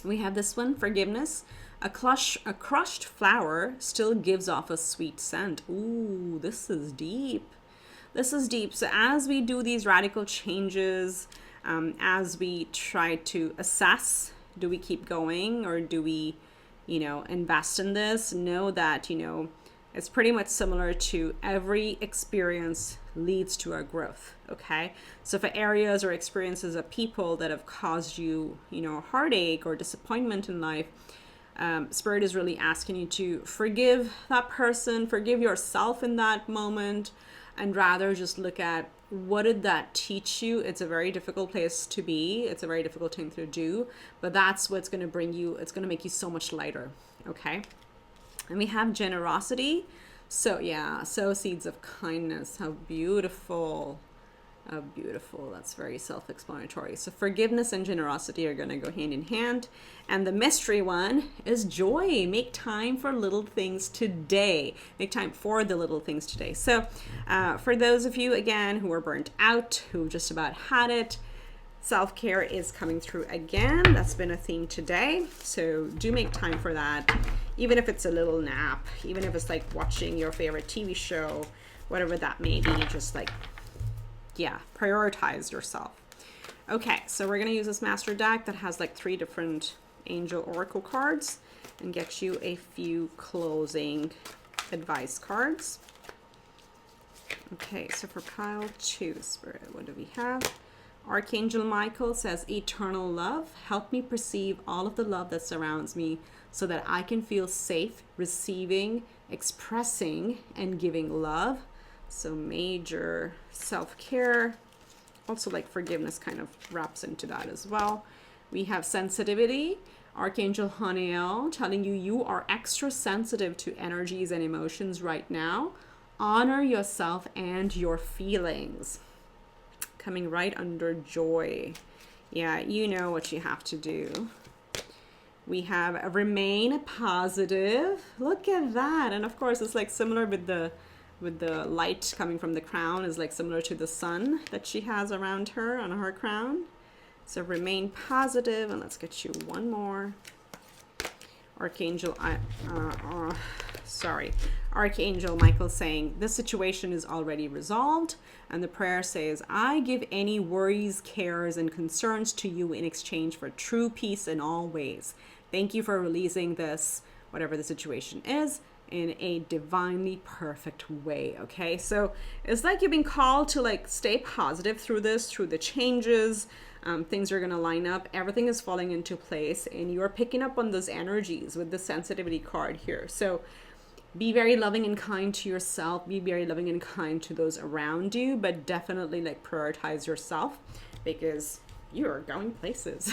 We have this one, forgiveness. A crushed flower still gives off a sweet scent. Ooh, this is deep. This is deep. So as we do these radical changes, as we try to assess, do we keep going or do we, invest in this? Know that, it's pretty much similar to every experience leads to our growth, okay? So for areas or experiences of people that have caused you, heartache or disappointment in life, Spirit is really asking you to forgive that person, forgive yourself in that moment, and rather just look at what did that teach you. It's a very difficult place to be. It's a very difficult thing to do, but that's what's going to bring you, it's going to make you so much lighter, okay? And we have generosity. So yeah, sow seeds of kindness. How beautiful. How beautiful. That's very self-explanatory. So forgiveness and generosity are going to go hand in hand. And the mystery one is joy. Make time for little things today. Make time for the little things today. So for those of you, again, who are burnt out, who just about had it, self-care is coming through again. That's been a theme today. So do make time for that. Even if it's a little nap, even if it's like watching your favorite TV show, whatever that may be, just like, yeah, prioritize yourself. Okay, so we're going to use this master deck that has like 3 different angel oracle cards and get you a few closing advice cards. Okay, so for pile 2, Spirit, what do we have? Archangel Michael says, eternal love, help me perceive all of the love that surrounds me so that I can feel safe receiving, expressing, and giving love. So major self-care. Also like forgiveness kind of wraps into that as well. We have sensitivity. Archangel Haniel telling you, you are extra sensitive to energies and emotions right now. Honor yourself and your feelings. Coming right under joy. Yeah, you know what you have to do. We have remain positive. Look at that. And of course, it's like similar with the light coming from the crown is like similar to the sun that she has around her on her crown. So remain positive, and let's get you one more. Archangel Michael saying, this situation is already resolved. And the prayer says, I give any worries, cares, and concerns to you in exchange for true peace in all ways. Thank you for releasing this, whatever the situation is, in a divinely perfect way. Okay, so it's like you've been called to like stay positive through this, through the changes. Things are going to line up. Everything is falling into place, and you are picking up on those energies with the sensitivity card here. So be very loving and kind to yourself. Be very loving and kind to those around you, but definitely like prioritize yourself because you are going places.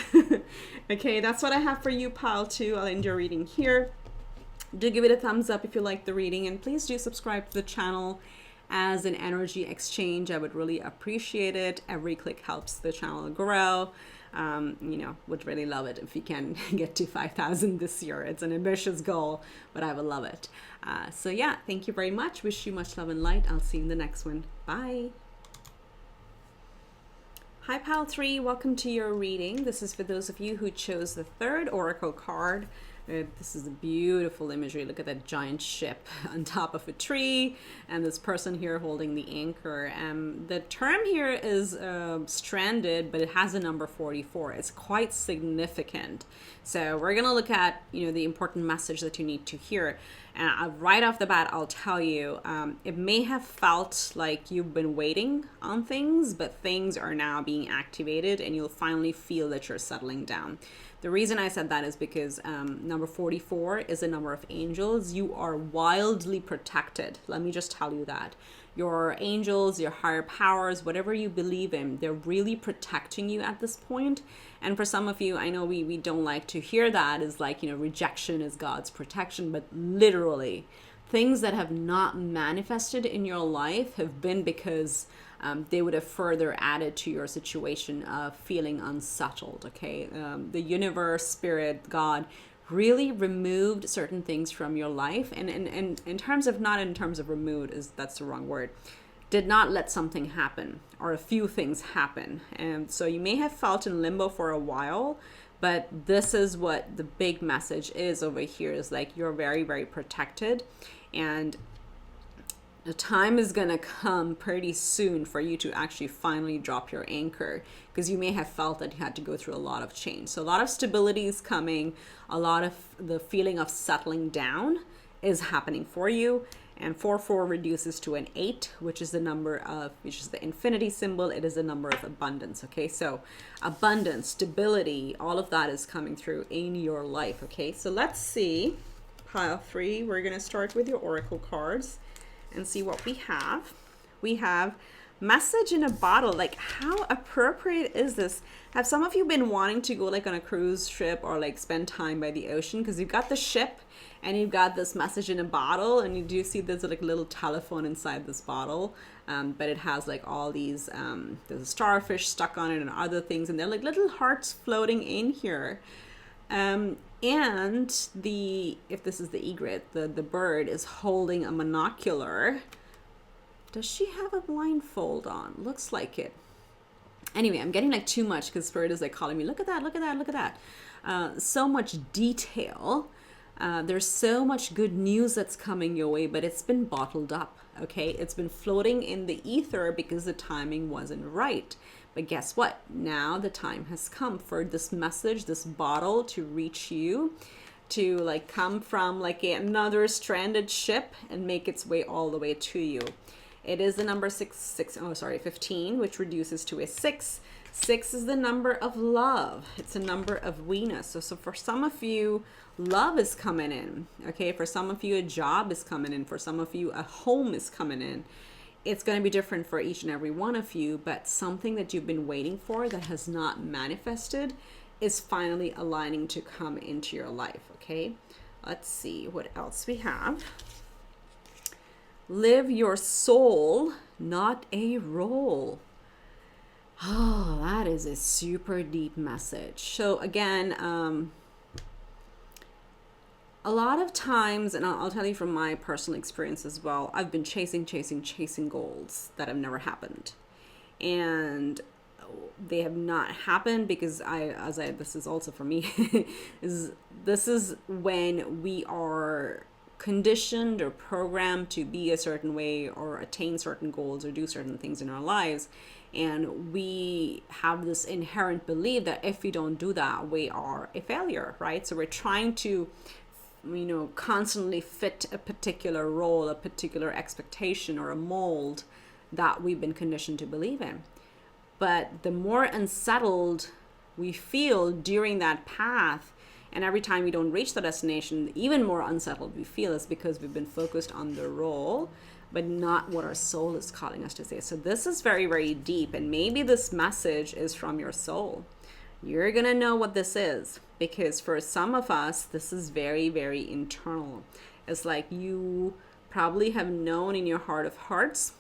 Okay, that's what I have for you, pile 2. I'll end your reading here. Do give it a thumbs up if you like the reading, and please do subscribe to the channel as an energy exchange. I would really appreciate it. Every click helps the channel grow. Would really love it if you can get to 5,000 this year. It's an ambitious goal, but I would love it. So yeah, thank you very much. Wish you much love and light. I'll see you in the next one. Bye. Hi, pile 3. Welcome to your reading. This is for those of you who chose the 3rd oracle card. This is a beautiful imagery. Look at that giant ship on top of a tree and this person here holding the anchor. The term here is stranded, but it has a number 44. It's quite significant. So we're going to look at, the important message that you need to hear. And right off the bat, I'll tell you, it may have felt like you've been waiting on things, but things are now being activated and you'll finally feel that you're settling down. The reason I said that is because number 44 is a number of angels. You are wildly protected. Let me just tell you that. Your angels, your higher powers, whatever you believe in, they're really protecting you at this point. And for some of you, I know we don't like to hear that is like, rejection is God's protection, but literally things that have not manifested in your life have been because they would have further added to your situation of feeling unsettled, okay? The universe, spirit, God really removed certain things from your life. And in terms of, not in terms of removed, that's the wrong word. did not let something happen, or a few things happen. And so you may have felt in limbo for a while, but this is what the big message is over here, is like you're very, very protected, and the time is going to come pretty soon for you to actually finally drop your anchor, because you may have felt that you had to go through a lot of change. So a lot of stability is coming, a lot of the feeling of settling down is happening for you. And 4 reduces to an 8, which is the infinity symbol. It is a number of abundance. Okay, so abundance, stability, all of that is coming through in your life. Okay, so let's see pile 3. We're going to start with your oracle cards and see what we have. We have message in a bottle. Like, how appropriate is this? Have some of you been wanting to go like on a cruise trip or like spend time by the ocean? Because you've got the ship and you've got this message in a bottle, and you do see there's like a little telephone inside this bottle, but it has like all these, there's a starfish stuck on it and other things, and they're like little hearts floating in here. And if this is the egret, the bird is holding a monocular. Does she have a blindfold on? Looks like it. Anyway, I'm getting like too much because Spirit is like calling me, look at that, look at that, look at that. So much detail. There's so much good news that's coming your way, but it's been bottled up, okay? It's been floating in the ether because the timing wasn't right. But guess what? Now the time has come for this message, this bottle to reach you, to like come from like another stranded ship and make its way all the way to you. It is the number 15, which reduces to a 6. 6 is the number of love. It's a number of Venus. So for some of you, love is coming in. Okay, for some of you, a job is coming in. For some of you, a home is coming in. It's going to be different for each and every one of you, but something that you've been waiting for that has not manifested is finally aligning to come into your life. Okay, let's see what else we have. Live your soul, not a role. Oh, that is a super deep message. So again, a lot of times, and I'll tell you from my personal experience as well, I've been chasing goals that have never happened. And they have not happened because this is also for me, this is when we are conditioned or programmed to be a certain way or attain certain goals or do certain things in our lives. And we have this inherent belief that if we don't do that, we are a failure, right? So we're trying to, constantly fit a particular role, a particular expectation or a mold that we've been conditioned to believe in. But the more unsettled we feel during that path, and every time we don't reach the destination, even more unsettled we feel, is because we've been focused on the role, but not what our soul is calling us to say. So this is very, very deep, and maybe this message is from your soul. You're going to know what this is, because for some of us, this is very, very internal. It's like you probably have known in your heart of hearts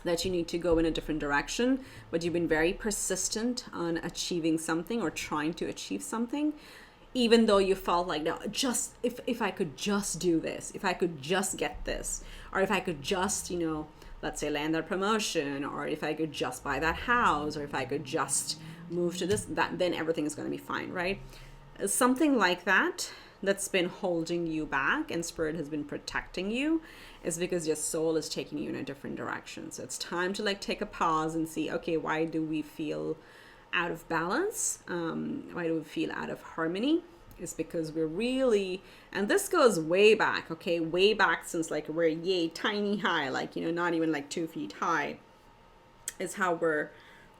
that you need to go in a different direction, but you've been very persistent on achieving something or trying to achieve something, even though you felt like, no, just if I could just do this, if I could just get this, or if I could just, let's say land that promotion, or if I could just buy that house, or if I could just move to this, that, then everything is going to be fine, right? Something like that that's been holding you back and Spirit has been protecting you is because your soul is taking you in a different direction. So it's time to like take a pause and see, okay, why do we feel out of balance? Why do we feel out of harmony? It's because we're really, and this goes way back, okay, way back since like we're tiny high, like, not even like 2 feet high, is how we're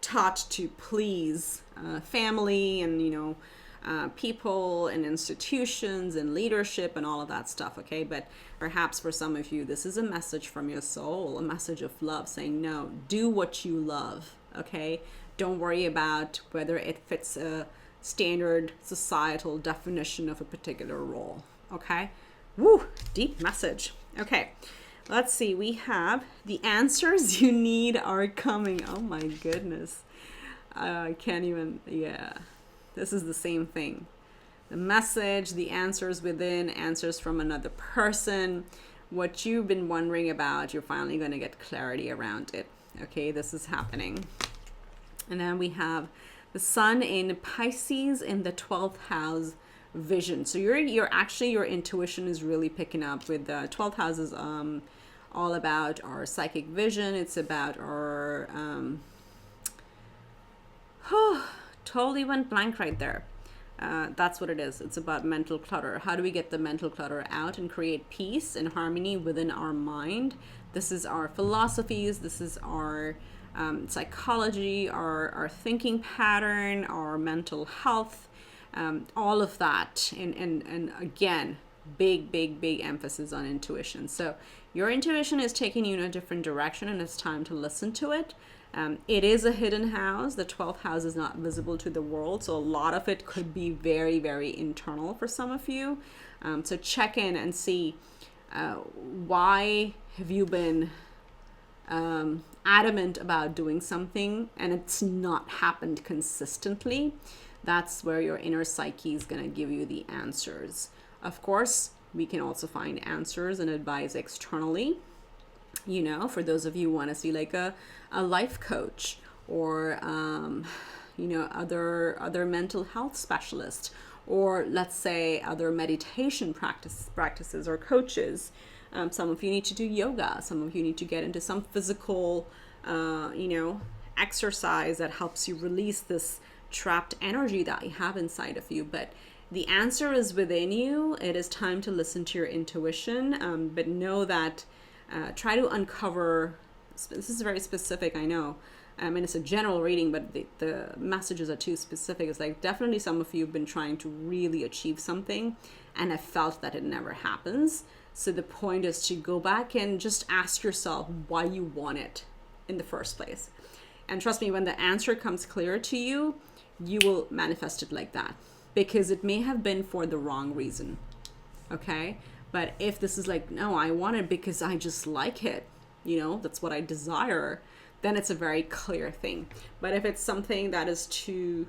taught to please family and, people and institutions and leadership and all of that stuff, okay? But perhaps for some of you, this is a message from your soul, a message of love saying, no, do what you love, okay? Don't worry about whether it fits a standard societal definition of a particular role, okay? Woo, deep message. Okay, let's see. We have the answers you need are coming. Oh my goodness. I can't even, yeah. This is the same thing. The message, the answers within, answers from another person. what you've been wondering about, you're finally going to get clarity around it. Okay, this is happening. And then we have the sun in Pisces in the 12th house vision. So you're actually, your intuition is really picking up with the 12th house is all about our psychic vision. It's about our totally went blank right there. That's what it is. It's about mental clutter. How do we get the mental clutter out and create peace and harmony within our mind? This is our philosophies. This is our psychology, our thinking pattern, our mental health, all of that. And again, big emphasis on intuition. So your intuition is taking you in a different direction, and it's time to listen to it. It is a hidden house. The 12th house is not visible to the world. So a lot of it could be very internal for some of you. So check in and see why have you been adamant about doing something and it's not happened consistently. That's where your inner psyche is going to give you the answers. Of course, we can also find answers and advise externally. You know, for those of you who want to see like a life coach or, you know, other mental health specialist, or let's say other meditation practices or coaches. Some of you need to do yoga. Some of you need to get into some physical, you know, exercise that helps you release this trapped energy that you have inside of you. But the answer is within you. It is time to listen to your intuition, but know that try to uncover, this is very specific, I know. I mean, it's a general reading, but the messages are too specific. It's like definitely some of you have been trying to really achieve something and have felt that it never happens. So the point is to go back and just ask yourself why you want it in the first place. And trust me, when the answer comes clear to you, you will manifest it like that, because it may have been for the wrong reason. Okay? But if this is like, no, I want it because I just like it, you know, that's what I desire, then it's a very clear thing. But if it's something that is to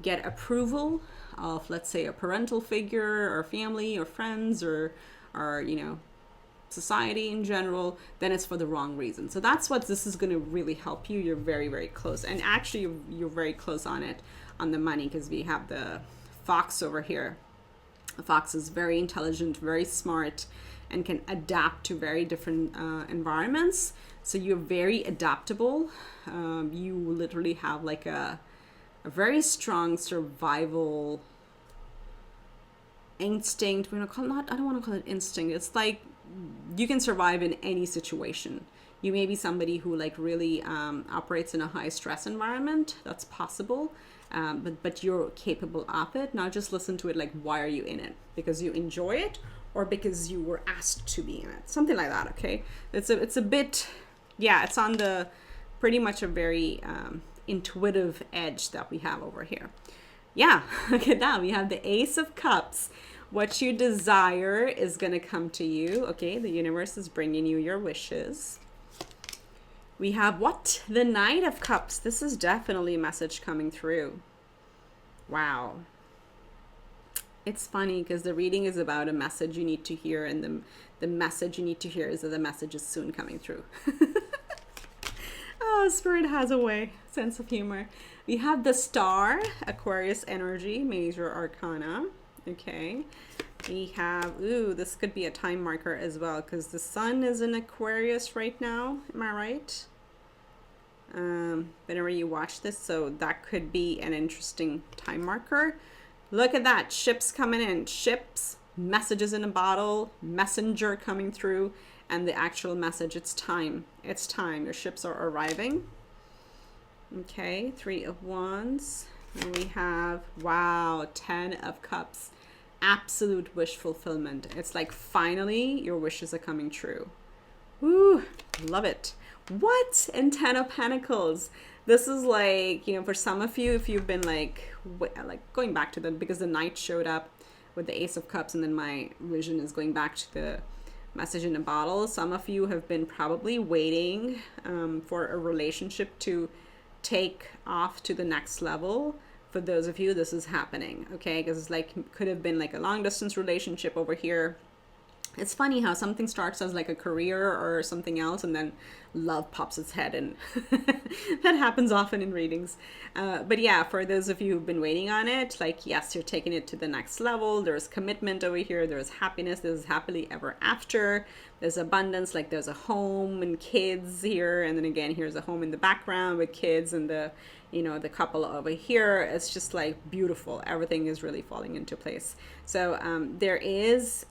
get approval of, let's say, a parental figure or family or friends or you know, society in general, then it's for the wrong reason. So that's what this is going to really help you. You're very close. And actually, you're very close on it, on the money, because we have the fox over here. The fox is very intelligent, very smart, and can adapt to very different environments. So you're very adaptable. You literally have like a very strong survival instinct. I don't want to call it instinct. It's like you can survive in any situation. You may be somebody who like really operates in a high stress environment. That's possible. But you're capable of it. Now just listen to it like, why are you in it? Because you enjoy it, or because you were asked to be in it? Something like that, okay? It's a bit, yeah, it's on the pretty much a very intuitive edge that we have over here. Yeah, look at that. We have the Ace of Cups. What you desire is going to come to you, okay? The universe is bringing you your wishes. We have what? The Knight of Cups. This is definitely a message coming through. Wow. It's funny because the reading is about a message you need to hear, and the message you need to hear is that the message is soon coming through. Oh, Spirit has a way. Sense of humor. We have the Star, Aquarius energy, major arcana. Okay. We have, ooh, this could be a time marker as well, because the sun is in Aquarius right now. Am I right? Whenever you watch this, so that could be an interesting time marker. Look at that. Ships coming in. Ships, messages in a bottle, messenger coming through, and the actual message. It's time. It's time. Your ships are arriving. Okay. 3 of Wands. And we have, wow, 10 of Cups. Absolute wish fulfillment. It's like finally your wishes are coming true. Woo, love it. What? And 10 of Pentacles. This is like, you know, for some of you, if you've been like going back to them, because the Knight showed up with the Ace of Cups, and then my vision is going back to the message in a bottle. Some of you have been probably waiting for a relationship to take off to the next level. For those of you, this is happening, okay? Because it's like, could have been like a long distance relationship over here. It's funny how something starts as like a career or something else, and then love pops its head, and that happens often in readings. But yeah, for those of you who've been waiting on it, like, yes, you're taking it to the next level. There's commitment over here. There's happiness. There's happily ever after. There's abundance. Like, there's a home and kids here, and then again, here's a home in the background with kids and the, you know, the couple over here. It's just like beautiful. Everything is really falling into place. So there is.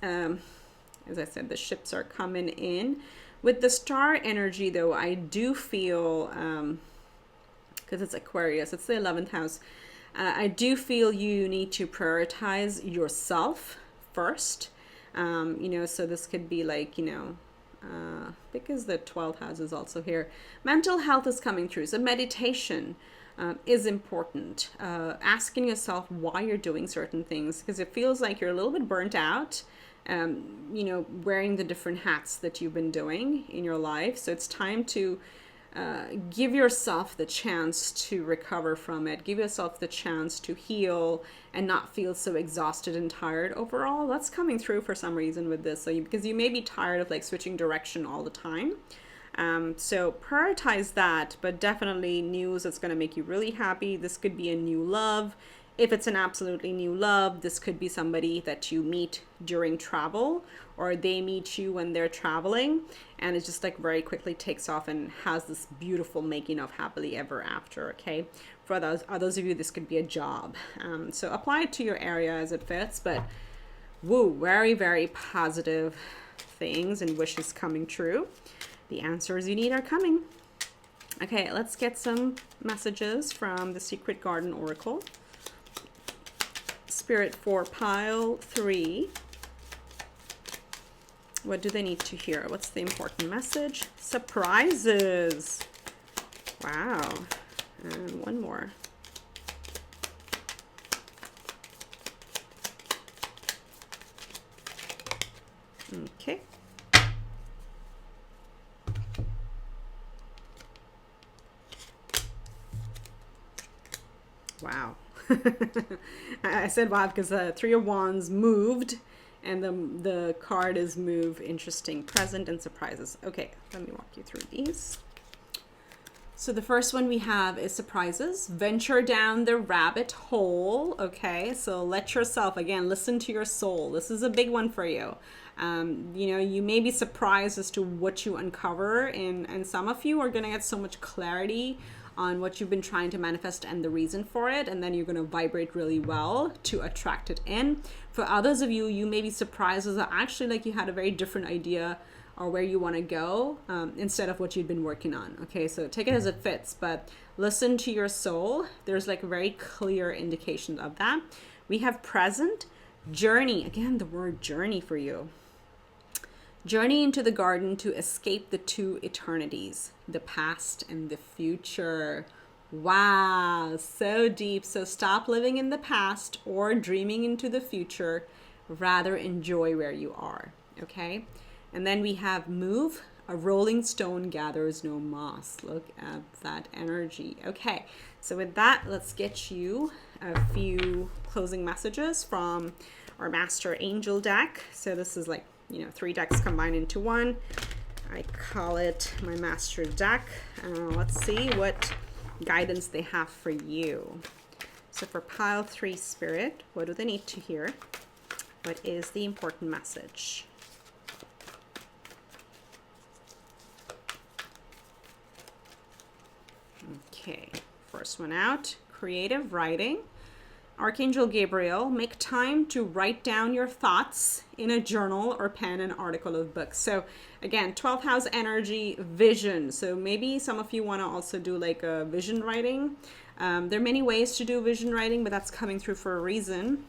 As I said, the ships are coming in. With the star energy, though, I do feel, because it's Aquarius, it's the 11th house, I do feel you need to prioritize yourself first. You know, so this could be like, you know, because the 12th house is also here. Mental health is coming through. So meditation is important. Asking yourself why you're doing certain things, because it feels like you're a little bit burnt out. You know, wearing the different hats that you've been doing in your life. So it's time to give yourself the chance to recover from it. Give yourself the chance to heal and not feel so exhausted and tired overall. That's coming through for some reason with this. So because you may be tired of like switching direction all the time. So prioritize that, but definitely news that's going to make you really happy. This could be a new love. If it's an absolutely new love, this could be somebody that you meet during travel, or they meet you when they're traveling, and it just like very quickly takes off and has this beautiful making of happily ever after. Okay, for others of you, this could be a job. So apply it to your area as it fits, but woo, very, very positive things and wishes coming true. The answers you need are coming. Okay, let's get some messages from the Secret Garden Oracle. Spirit for pile 3. What do they need to hear? What's the important message? Surprises. Wow. And one more. Okay. Wow. I said wow because the 3 of Wands moved, and the card is move, interesting, present, and surprises. Okay, let me walk you through these. So the first one we have is surprises. Venture down the rabbit hole. Okay, so let yourself, again, listen to your soul. This is a big one for you. You know, you may be surprised as to what you uncover, and some of you are going to get so much clarity on what you've been trying to manifest and the reason for it, and then you're going to vibrate really well to attract it in. For others of you, you may be surprised that actually like you had a very different idea or where you want to go instead of what you'd been working on. Okay, so take it as it fits, but listen to your soul. There's like a very clear indication of that. We have present, journey. Again, the word journey for you. Journey into the garden to escape the 2 eternities, the past and the future. Wow, so deep. So stop living in the past or dreaming into the future. Rather enjoy where you are. Okay. And then we have move. A rolling stone gathers no moss. Look at that energy. Okay. So with that, let's get you a few closing messages from our Master Angel deck. So this is like, you know, 3 decks combined into one. I call it my master deck. Let's see what guidance they have for you. So for pile 3 spirit, what do they need to hear? What is the important message? Okay, first one out, creative writing. Archangel Gabriel, make time to write down your thoughts in a journal or pen an article of books. So again, 12th house energy, vision. So maybe some of you want to also do like a vision writing. There are many ways to do vision writing, but that's coming through for a reason.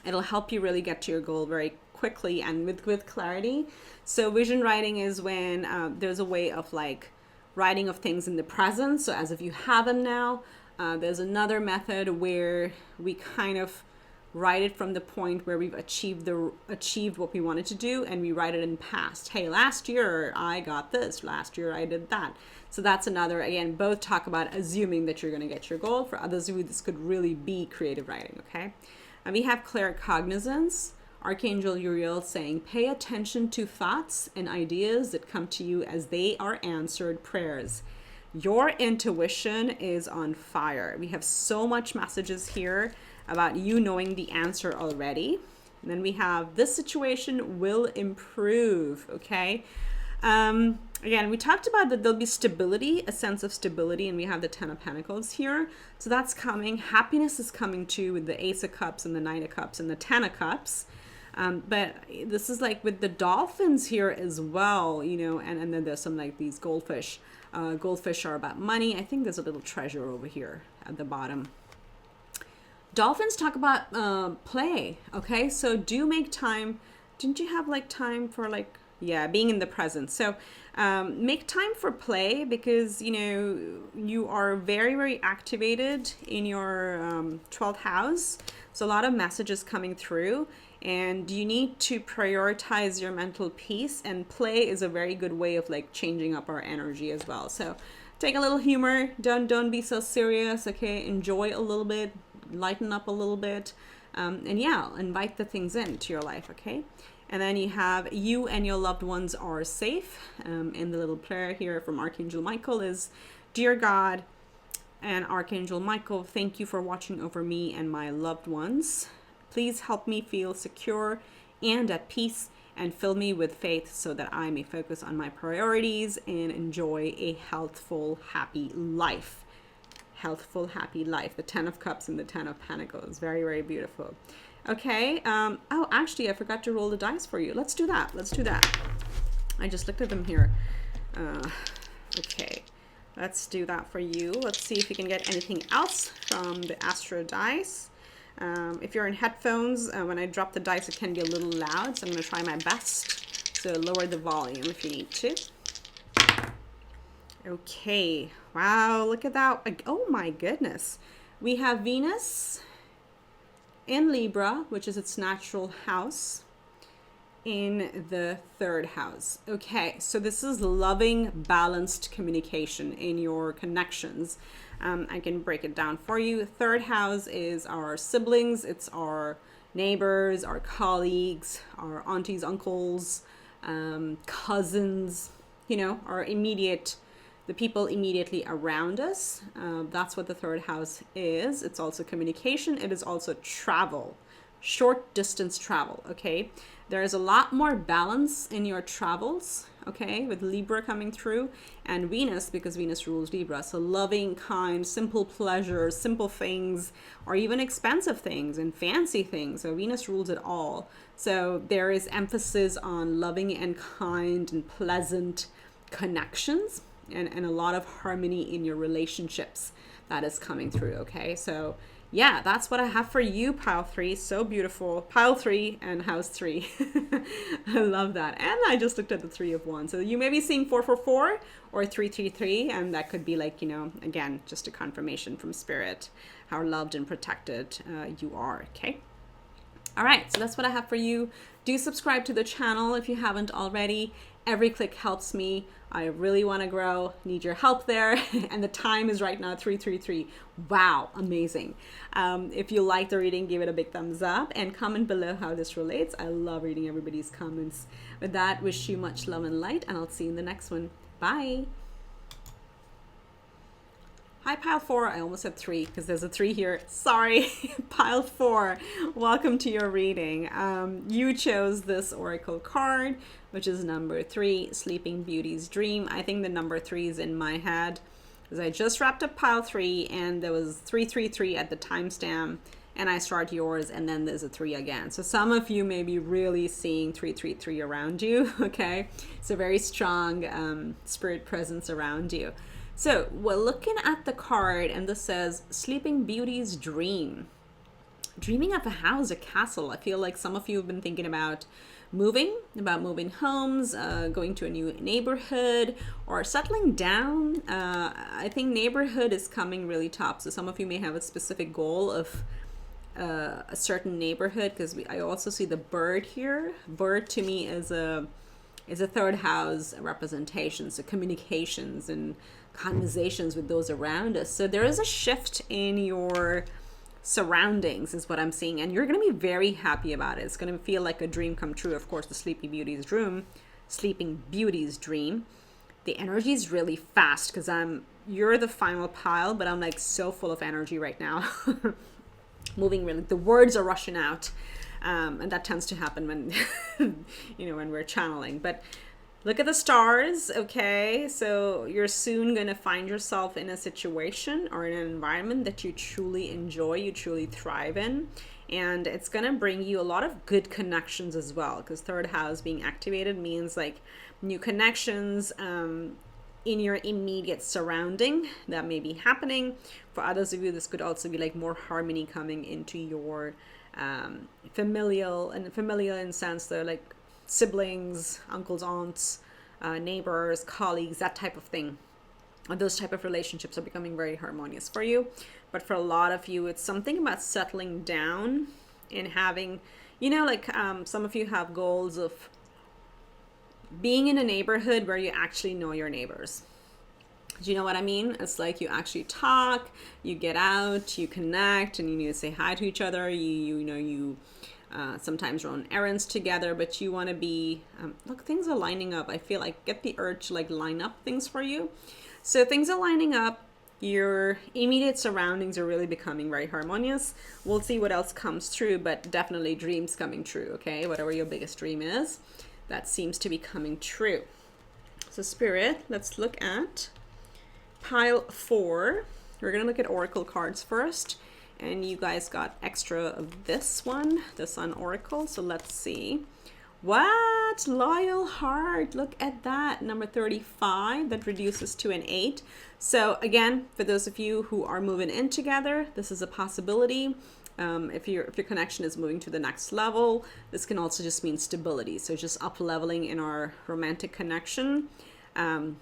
It'll help you really get to your goal very quickly and with clarity. So vision writing is when there's a way of like writing of things in the present. So as if you have them now. There's another method where we kind of write it from the point where we've achieved what we wanted to do, and we write it in past. Hey, last year I got this. Last year I did that. So that's another, again, both talk about assuming that you're going to get your goal. For others of you, this could really be creative writing, okay? And we have claircognizance. Archangel Uriel saying, pay attention to thoughts and ideas that come to you as they are answered prayers. Your intuition is on fire. We have so much messages here about you knowing the answer already. And then we have this situation will improve, okay? Again, we talked about that there'll be stability, a sense of stability, and we have the Ten of Pentacles here. So that's coming. Happiness is coming too with the Ace of Cups and the Knight of Cups and the Ten of Cups. But this is like with the dolphins here as well, you know, and then there's some like these goldfish. Goldfish are about money. I think there's a little treasure over here at the bottom. Dolphins talk about play, okay? So do make time. Didn't you have like time for like, yeah, being in the present. So make time for play because, you know, you are very, very activated in your 12th house. So a lot of messages coming through and you need to prioritize your mental peace, and play is a very good way of like changing up our energy as well. So take a little humor. Don't be so serious, okay? Enjoy a little bit, lighten up a little bit. And yeah, invite the things into your life, okay? And then you have you and your loved ones are safe. And the little prayer here from Archangel Michael is, Dear God and Archangel Michael, thank you for watching over me and my loved ones. Please help me feel secure and at peace and fill me with faith so that I may focus on my priorities and enjoy a healthful, happy life. Healthful, happy life. The Ten of Cups and the Ten of Pentacles. Very, very beautiful. Okay. Oh, actually, I forgot to roll the dice for you. Let's do that. Let's do that. I just looked at them here. Okay. Let's do that for you. Let's see if we can get anything else from the Astro dice. If you're in headphones, when I drop the dice, it can be a little loud. So I'm going to try my best. So lower the volume if you need to. Okay. Wow. Look at that. Oh my goodness. We have Venus in Libra, which is its natural house, in the 3rd house. Okay, so this is loving, balanced communication in your connections. I can break it down for you. 3rd house is our siblings, it's our neighbors, our colleagues, our aunties, uncles, cousins, you know, our immediate, the people immediately around us. That's what the 3rd house is. It's also communication. It is also travel, short distance travel, okay? There is a lot more balance in your travels, okay, with Libra coming through, and Venus, because Venus rules Libra. So loving, kind, simple pleasures, simple things, or even expensive things and fancy things. So Venus rules it all. So there is emphasis on loving and kind and pleasant connections. And a lot of harmony in your relationships that is coming through, okay? So yeah, that's what I have for you, pile 3. So beautiful. Pile 3 and house 3. I love that. And I just looked at the 3 of Wands. So you may be seeing 444 or 333, and that could be like, you know, again, just a confirmation from Spirit, how loved and protected you are, okay? All right, so that's what I have for you. Do subscribe to the channel if you haven't already. Every click helps me. I really want to grow, need your help there. And the time is right now 3:33. Wow, amazing. If you like the reading, give it a big thumbs up and comment below how this relates. I love reading everybody's comments. With that, wish you much love and light, and I'll see you in the next one. Bye. Hi, pile 4. I almost said 3 because there's a 3 here. Sorry, pile 4. Welcome to your reading. You chose this oracle card, which is number 3, Sleeping Beauty's Dream. I think the number 3 is in my head because I just wrapped up pile 3 and there was 333 at the timestamp, and I start yours and then there's a 3 again. So some of you may be really seeing 333 around you, okay? So very strong spirit presence around you. So we're looking at the card, and this says Sleeping Beauty's Dream. Dreaming of a house, a castle. I feel like some of you have been thinking about moving homes, going to a new neighborhood, or settling down. I think neighborhood is coming really top. So some of you may have a specific goal of a certain neighborhood, because I also see the bird here. Bird to me is a 3rd house representation, so communications and conversations with those around us. So there is a shift in your surroundings is what I'm seeing, and you're going to be very happy about it. It's going to feel like a dream come true. Of course, the Sleeping Beauty's dream. The energy is really fast because you're the final pile, but I'm like so full of energy right now. Moving really, the words are rushing out, and that tends to happen when when we're channeling. But look at the stars, okay? So you're soon going to find yourself in a situation or in an environment that you truly enjoy, you truly thrive in. And it's going to bring you a lot of good connections as well, because third house being activated means like new connections in your immediate surrounding that may be happening. For others of you, this could also be like more harmony coming into your familial in the sense that like siblings, uncles, aunts, neighbors, colleagues, that type of thing. Those type of relationships are becoming very harmonious for you. But for a lot of you, it's something about settling down and having, some of you have goals of being in a neighborhood where you actually know your neighbors. Do you know what I mean? It's like you actually talk, you get out, you connect, and you need to say hi to each other. You sometimes run errands together, but you want to be, look, things are lining up. I feel like get the urge to like line up things for you. So things are lining up. Your immediate surroundings are really becoming very harmonious. We'll see what else comes through, but definitely dreams coming true, okay? Whatever your biggest dream is, that seems to be coming true. So Spirit, let's look at pile 4. We're going to look at oracle cards first. And you guys got extra of this one, the Sun Oracle. So let's see. What? Loyal Heart. Look at that. Number 35. That reduces to an 8. So again, for those of you who are moving in together, this is a possibility. If your connection is moving to the next level, this can also just mean stability. So just up leveling in our romantic connection. And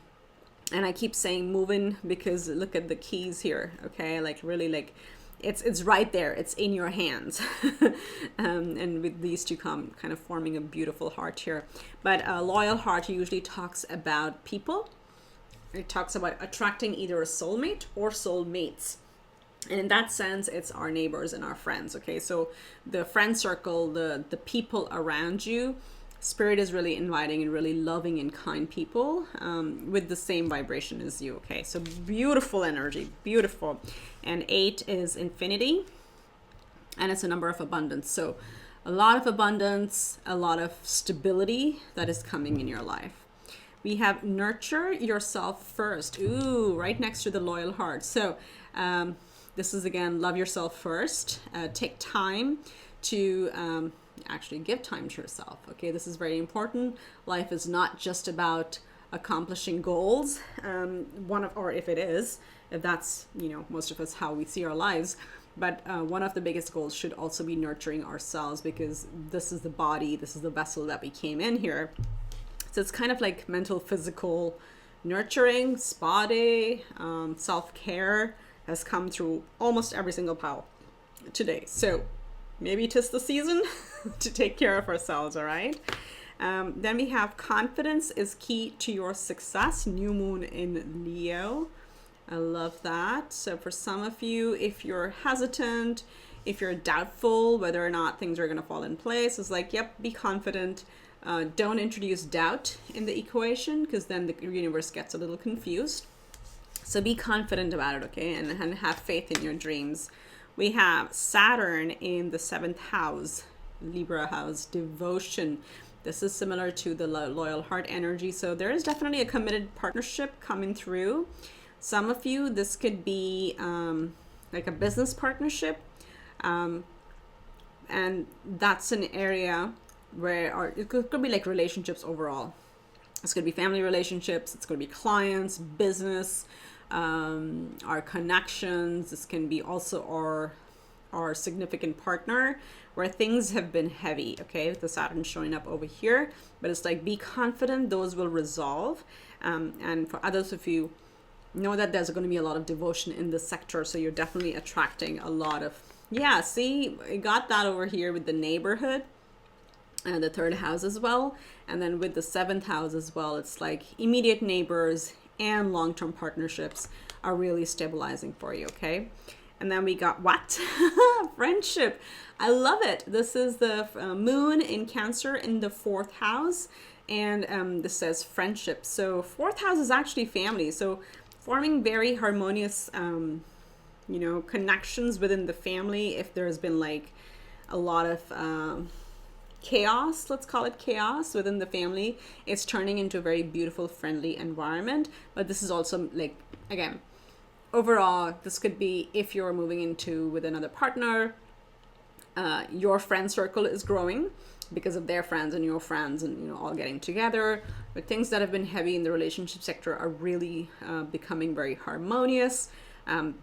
I keep saying moving because look at the keys here. Okay, like really like it's right there. It's in your hands. And with these two kind of forming a beautiful heart here. But a loyal heart usually talks about people. It talks about attracting either a soulmate or soulmates. And in that sense, it's our neighbors and our friends. Okay, so the friend circle, the people around you, Spirit is really inviting and really loving and kind people with the same vibration as you. Okay, so beautiful energy, beautiful. And 8 is infinity, and it's a number of abundance. So a lot of abundance, a lot of stability that is coming in your life. We have nurture yourself first. Ooh, right next to the loyal heart. So this is again, love yourself first. Take time to actually give time to yourself. Okay, this is very important. Life is not just about accomplishing goals. Or if it is, if that's, most of us how we see our lives. But one of the biggest goals should also be nurturing ourselves, because this is the body, this is the vessel that we came in here. So it's kind of like mental, physical nurturing, spa day, self-care has come through almost every single pile today. So maybe 'tis the season to take care of ourselves, all right? Then we have confidence is key to your success. New moon in Leo. I love that. So for some of you, if you're hesitant, if you're doubtful whether or not things are going to fall in place, it's like, yep, be confident. Don't introduce doubt in the equation, because then the universe gets a little confused. So be confident about it, okay? And have faith in your dreams. We have Saturn in the 7th house, Libra house, devotion. This is similar to the loyal heart energy. So there is definitely a committed partnership coming through. Some of you, this could be like a business partnership. And that's an area where it could be like relationships overall. It's going to be family relationships. It's going to be clients, business, our connections. This can be also our significant partner, where things have been heavy, okay, with the Saturn showing up over here. But it's like, be confident, those will resolve. And for others of you, know that there's going to be a lot of devotion in this sector. So you're definitely attracting a lot of, see, I got that over here with the neighborhood and the 3rd house as well. And then with the 7th house as well, it's like immediate neighbors and long-term partnerships are really stabilizing for you, okay? And And then we got what? Friendship. I love it. This is the moon in Cancer in the 4th house. And this says friendship. So 4th house is actually family. So forming very harmonious, connections within the family. If there's been like a lot of chaos, let's call it chaos within the family, it's turning into a very beautiful, friendly environment. But this is also like, again, overall, this could be if you're moving into with another partner, your friend circle is growing because of their friends and your friends, and all getting together. But things that have been heavy in the relationship sector are really becoming very harmonious.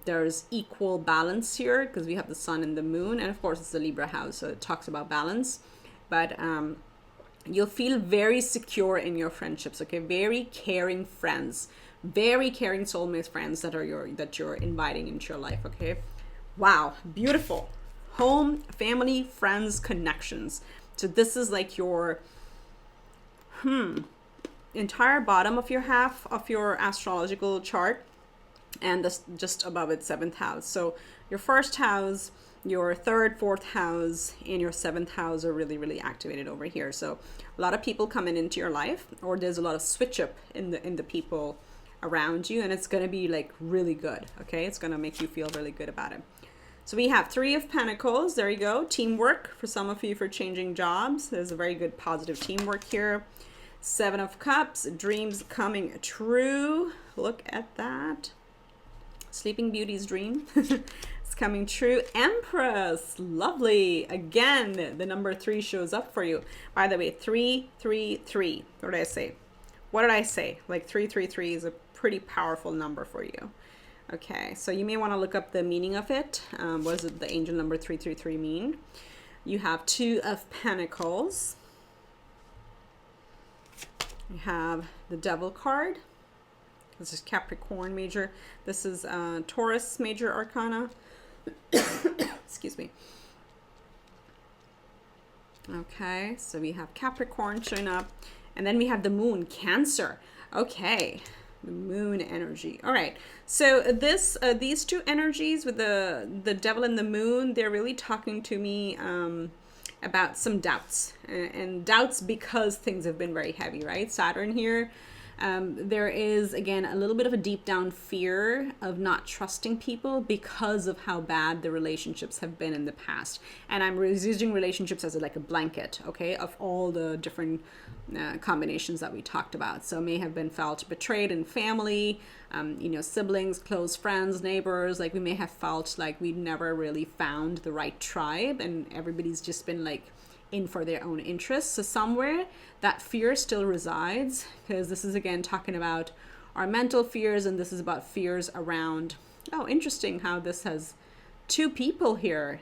There's equal balance here because we have the sun and the moon, and of course it's the Libra house, so it talks about balance. But you'll feel very secure in your friendships, okay? Very caring friends, very caring soulmate friends that you're inviting into your life, okay? Wow, beautiful. Home, family, friends, connections. So this is like your entire bottom of your half of your astrological chart, and this just above it, 7th house. So your 1st house, your 3rd, 4th house, and your 7th house are really, really activated over here. So a lot of people coming into your life, or there's a lot of switch up in the people around you, and it's going to be like really good. Okay, it's going to make you feel really good about it. So we have 3 of Pentacles. There you go. Teamwork for some of you for changing jobs. There's a very good positive teamwork here. 7 of Cups, dreams coming true. Look at that. Sleeping Beauty's dream. It's coming true. Empress, lovely. Again, the number 3 shows up for you. By the way, 333. What did I say? What did I say? Like 333 is a pretty powerful number for you. Okay, so you may want to look up the meaning of it. What does the angel number 333 mean? You have 2 of Pentacles. You have the Devil card. This is Capricorn major. This is Taurus major arcana. Excuse me. Okay, so we have Capricorn showing up. And then we have the moon, Cancer. Okay, the moon energy. All right, so these 2 energies with the devil and the moon, they're really talking to me about some doubts. And doubts because things have been very heavy, right? Saturn here. There is, again, a little bit of a deep down fear of not trusting people because of how bad the relationships have been in the past. And I'm using relationships as like a blanket, okay, of all the different combinations that we talked about. So may have been felt betrayed in family, siblings, close friends, neighbors. Like we may have felt like we've never really found the right tribe, and everybody's just been like in for their own interests. So somewhere that fear still resides, because this is again talking about our mental fears, and this is about fears around, oh, interesting how this has 2 people here,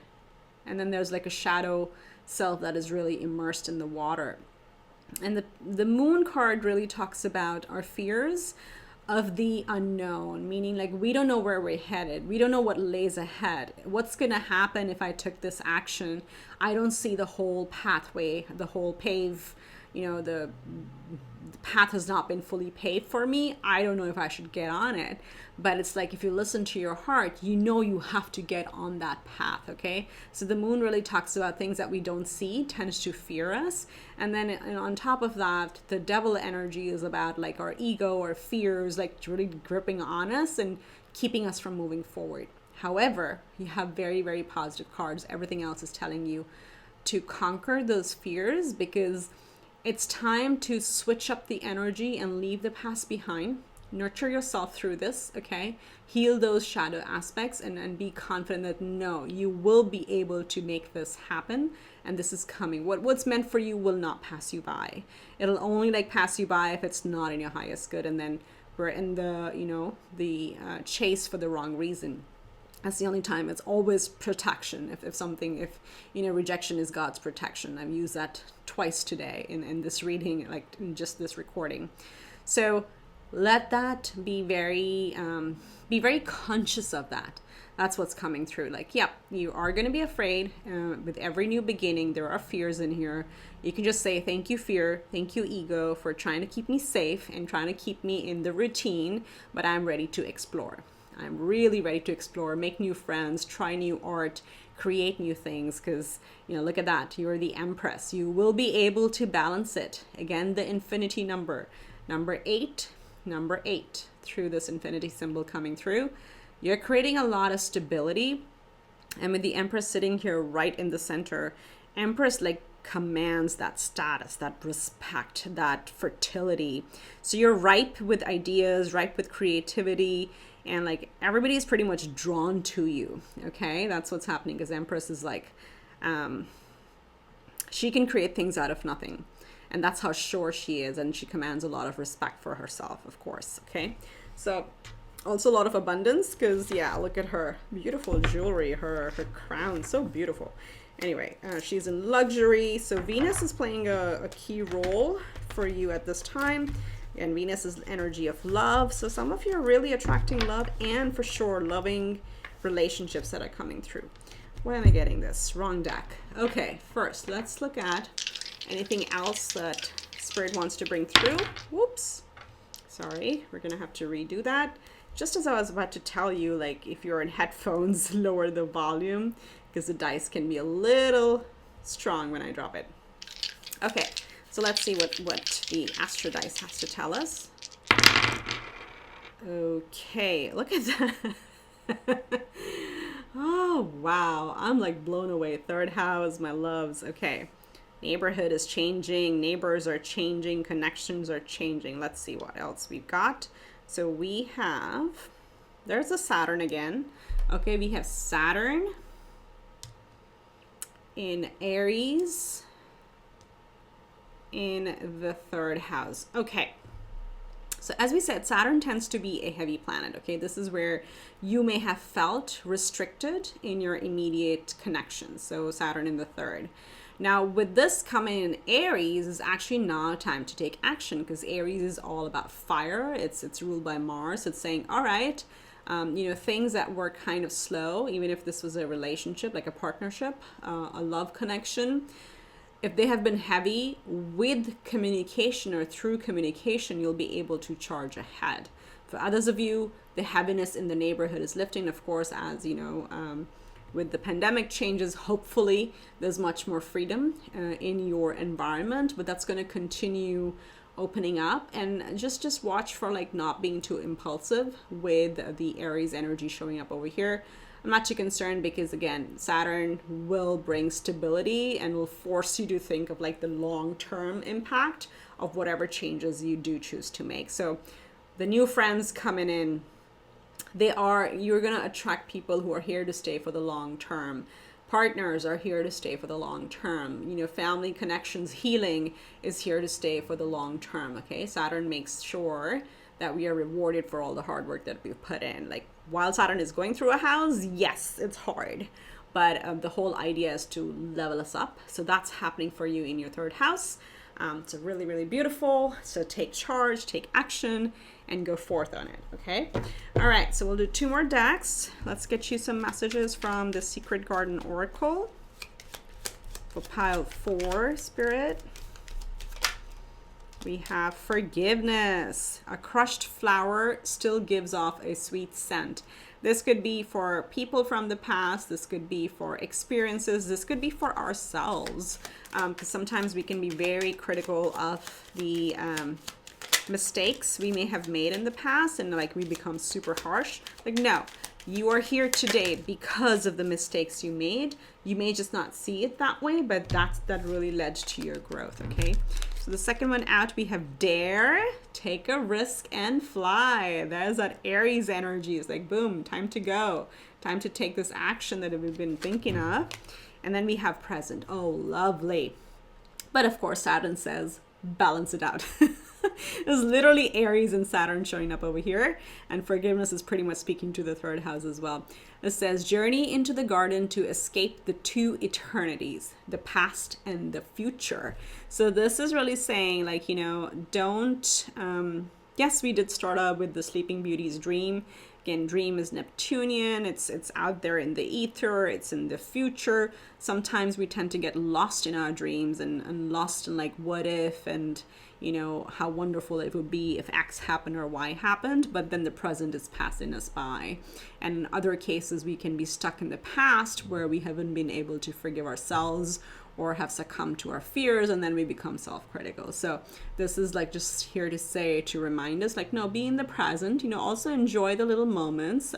and then there's like a shadow self that is really immersed in the water. And the moon card really talks about our fears of the unknown, meaning like we don't know where we're headed. We don't know what lays ahead. What's going to happen if I took this action? I don't see the whole pathway, the whole the path has not been fully paved for me. I don't know if I should get on it. But it's like if you listen to your heart, you have to get on that path, okay? So the moon really talks about things that we don't see, tends to fear us. And then on top of that, the devil energy is about like our ego, our fears, like really gripping on us and keeping us from moving forward. However, you have very, very positive cards. Everything else is telling you to conquer those fears, because it's time to switch up the energy and leave the past behind. Nurture yourself through this, okay? Heal those shadow aspects and be confident that no, you will be able to make this happen, and this is coming. What's meant for you will not pass you by. It'll only like pass you by if it's not in your highest good, and then we're in the chase for the wrong reason. That's the only time. It's always protection. If rejection is God's protection. I've used that twice today in this reading, like in just this recording. So let that be very conscious of that. That's what's coming through. Like, yep, you are going to be afraid. With every new beginning, there are fears in here. You can just say, thank you, fear. Thank you, ego, for trying to keep me safe and trying to keep me in the routine, but I'm ready to explore. I'm really ready to explore, make new friends, try new art, create new things, because, you know, look at that. You're the Empress. You will be able to balance it. Again, the infinity number. Number eight, through this infinity symbol coming through. You're creating a lot of stability. And with the Empress sitting here right in the center, Empress like commands that status, that respect, that fertility. So you're ripe with ideas, ripe with creativity, and like everybody's pretty much drawn to you. Okay, that's what's happening, because Empress is like, she can create things out of nothing. And that's how sure she is. And she commands a lot of respect for herself, of course. Okay, so also a lot of abundance, because yeah, look at her beautiful jewelry, her crown, so beautiful. Anyway, she's in luxury. So Venus is playing a key role for you at this time. And Venus is energy of love. So some of you are really attracting love, and for sure loving relationships that are coming through. Why am I getting this? Wrong deck. Okay, first let's look at anything else that Spirit wants to bring through. Whoops. Sorry, we're going to have to redo that. Just as I was about to tell you, like if you're in headphones, lower the volume, because the dice can be a little strong when I drop it. Okay, so let's see what the Astro dice has to tell us. Okay, look at that. Oh, wow. I'm like blown away. Third house, my loves. Okay. Neighborhood is changing. Neighbors are changing. Connections are changing. Let's see what else we've got. So we have, there's a Saturn again. Okay, we have Saturn in Aries in the third house. Okay. So as we said, Saturn tends to be a heavy planet, okay? This is where you may have felt restricted in your immediate connections. So Saturn in the third. Now with this coming in Aries, is actually now time to take action, because Aries is all about fire. It's ruled by Mars. It's saying, all right, you know, things that were kind of slow, even if this was a relationship, like a partnership, a love connection, if they have been heavy, with communication or through communication, you'll be able to charge ahead. For others of you, the heaviness in the neighborhood is lifting, of course, as you know, with the pandemic changes, hopefully there's much more freedom in your environment, but that's going to continue opening up. And just watch for like not being too impulsive with the Aries energy showing up over here. I'm not too concerned, because again, Saturn will bring stability and will force you to think of like the long-term impact of whatever changes you do choose to make. So the new friends coming in, you're going to attract people who are here to stay for the long term. Partners are here to stay for the long term. You know, family connections, healing is here to stay for the long term. Okay, Saturn makes sure that we are rewarded for all the hard work that we've put in. Like while Saturn is going through a house, yes, it's hard, but the whole idea is to level us up. So that's happening for you in your third house. It's really, really beautiful. So take charge, take action, and go forth on it. Okay. All right. So we'll do 2 more decks. Let's get you some messages from the Secret Garden Oracle for pile 4, Spirit. We have forgiveness. A crushed flower still gives off a sweet scent. This could be for people from the past. This could be for experiences. This could be for ourselves. Because sometimes we can be very critical of the mistakes we may have made in the past, and like we become super harsh. Like, no, you are here today because of the mistakes you made. You may just not see it that way, but that really led to your growth. Okay. So the second one out, we have dare, take a risk and fly. There's that Aries energy. It's like, boom, time to go. Time to take this action that we've been thinking of. And then we have present. Oh, lovely. But of course, Saturn says, balance it out. There's literally Aries and Saturn showing up over here. And forgiveness is pretty much speaking to the third house as well. It says, journey into the garden to escape the 2 eternities, the past and the future. So this is really saying, like, you know, don't, yes, we did start out with the Sleeping Beauty's dream Again, dream is Neptunian. It's out there in the ether. It's in the future. Sometimes we tend to get lost in our dreams and lost in like what if and how wonderful it would be if X happened or Y happened, but then the present is passing us by. And in other cases, we can be stuck in the past where we haven't been able to forgive ourselves or have succumbed to our fears, and then we become self-critical. So this is like just here to say, to remind us, like, no, be in the present, also enjoy the little moments.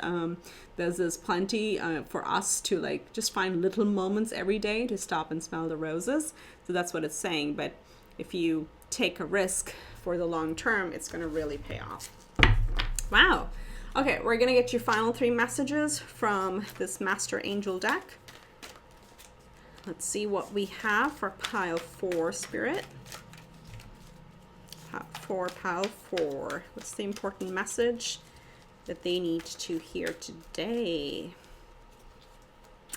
There's plenty for us to like just find little moments every day to stop and smell the roses. So that's what it's saying. But if you take a risk for the long term, it's going to really pay off. Wow. Okay, we're going to get your final 3 messages from this Master Angel deck. Let's see what we have for pile 4, Spirit. Pile 4. What's the important message that they need to hear today?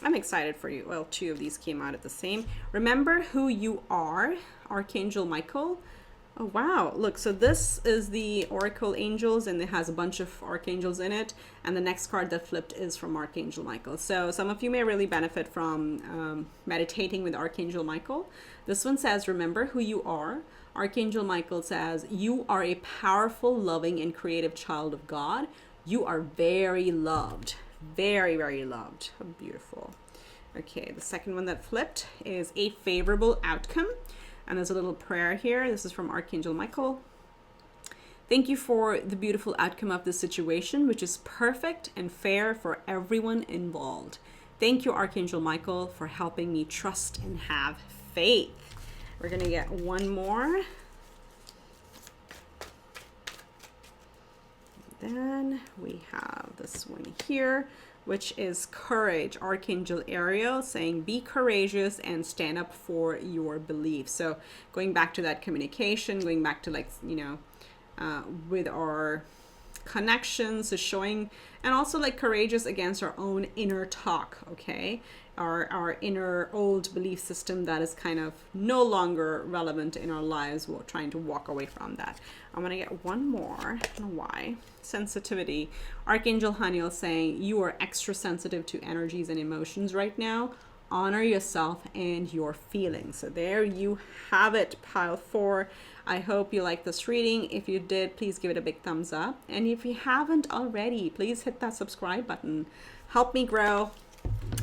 I'm excited for you. Well, 2 of these came out at the same. Remember who you are, Archangel Michael. Oh, wow. Look, so this is the Oracle Angels, and it has a bunch of archangels in it. And the next card that flipped is from Archangel Michael. So some of you may really benefit from meditating with Archangel Michael. This one says, remember who you are. Archangel Michael says, you are a powerful, loving, and creative child of God. You are very loved. Very, very loved. How beautiful. Okay, the second one that flipped is a favorable outcome. And there's a little prayer here. This is from Archangel Michael. Thank you for the beautiful outcome of this situation, which is perfect and fair for everyone involved. Thank you, Archangel Michael, for helping me trust and have faith. We're going to get one more. Then we have this one here, which is courage. Archangel Ariel saying, be courageous and stand up for your beliefs. So going back to that communication, going back to like, with our connections, so showing, and also like courageous against our own inner talk, okay? Our inner old belief system that is kind of no longer relevant in our lives. We're trying to walk away from that. I'm going to get one more. I don't know why. Sensitivity. Archangel Haniel saying, you are extra sensitive to energies and emotions right now. Honor yourself and your feelings. So there you have it, pile 4. I hope you liked this reading. If you did, please give it a big thumbs up. And if you haven't already, please hit that subscribe button. Help me grow.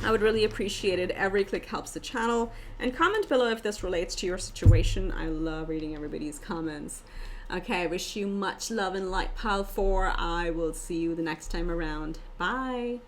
I would really appreciate it. Every click helps the channel. And comment below if this relates to your situation. I love reading everybody's comments. Okay, I wish you much love and light, pile 4. I will see you the next time around. Bye.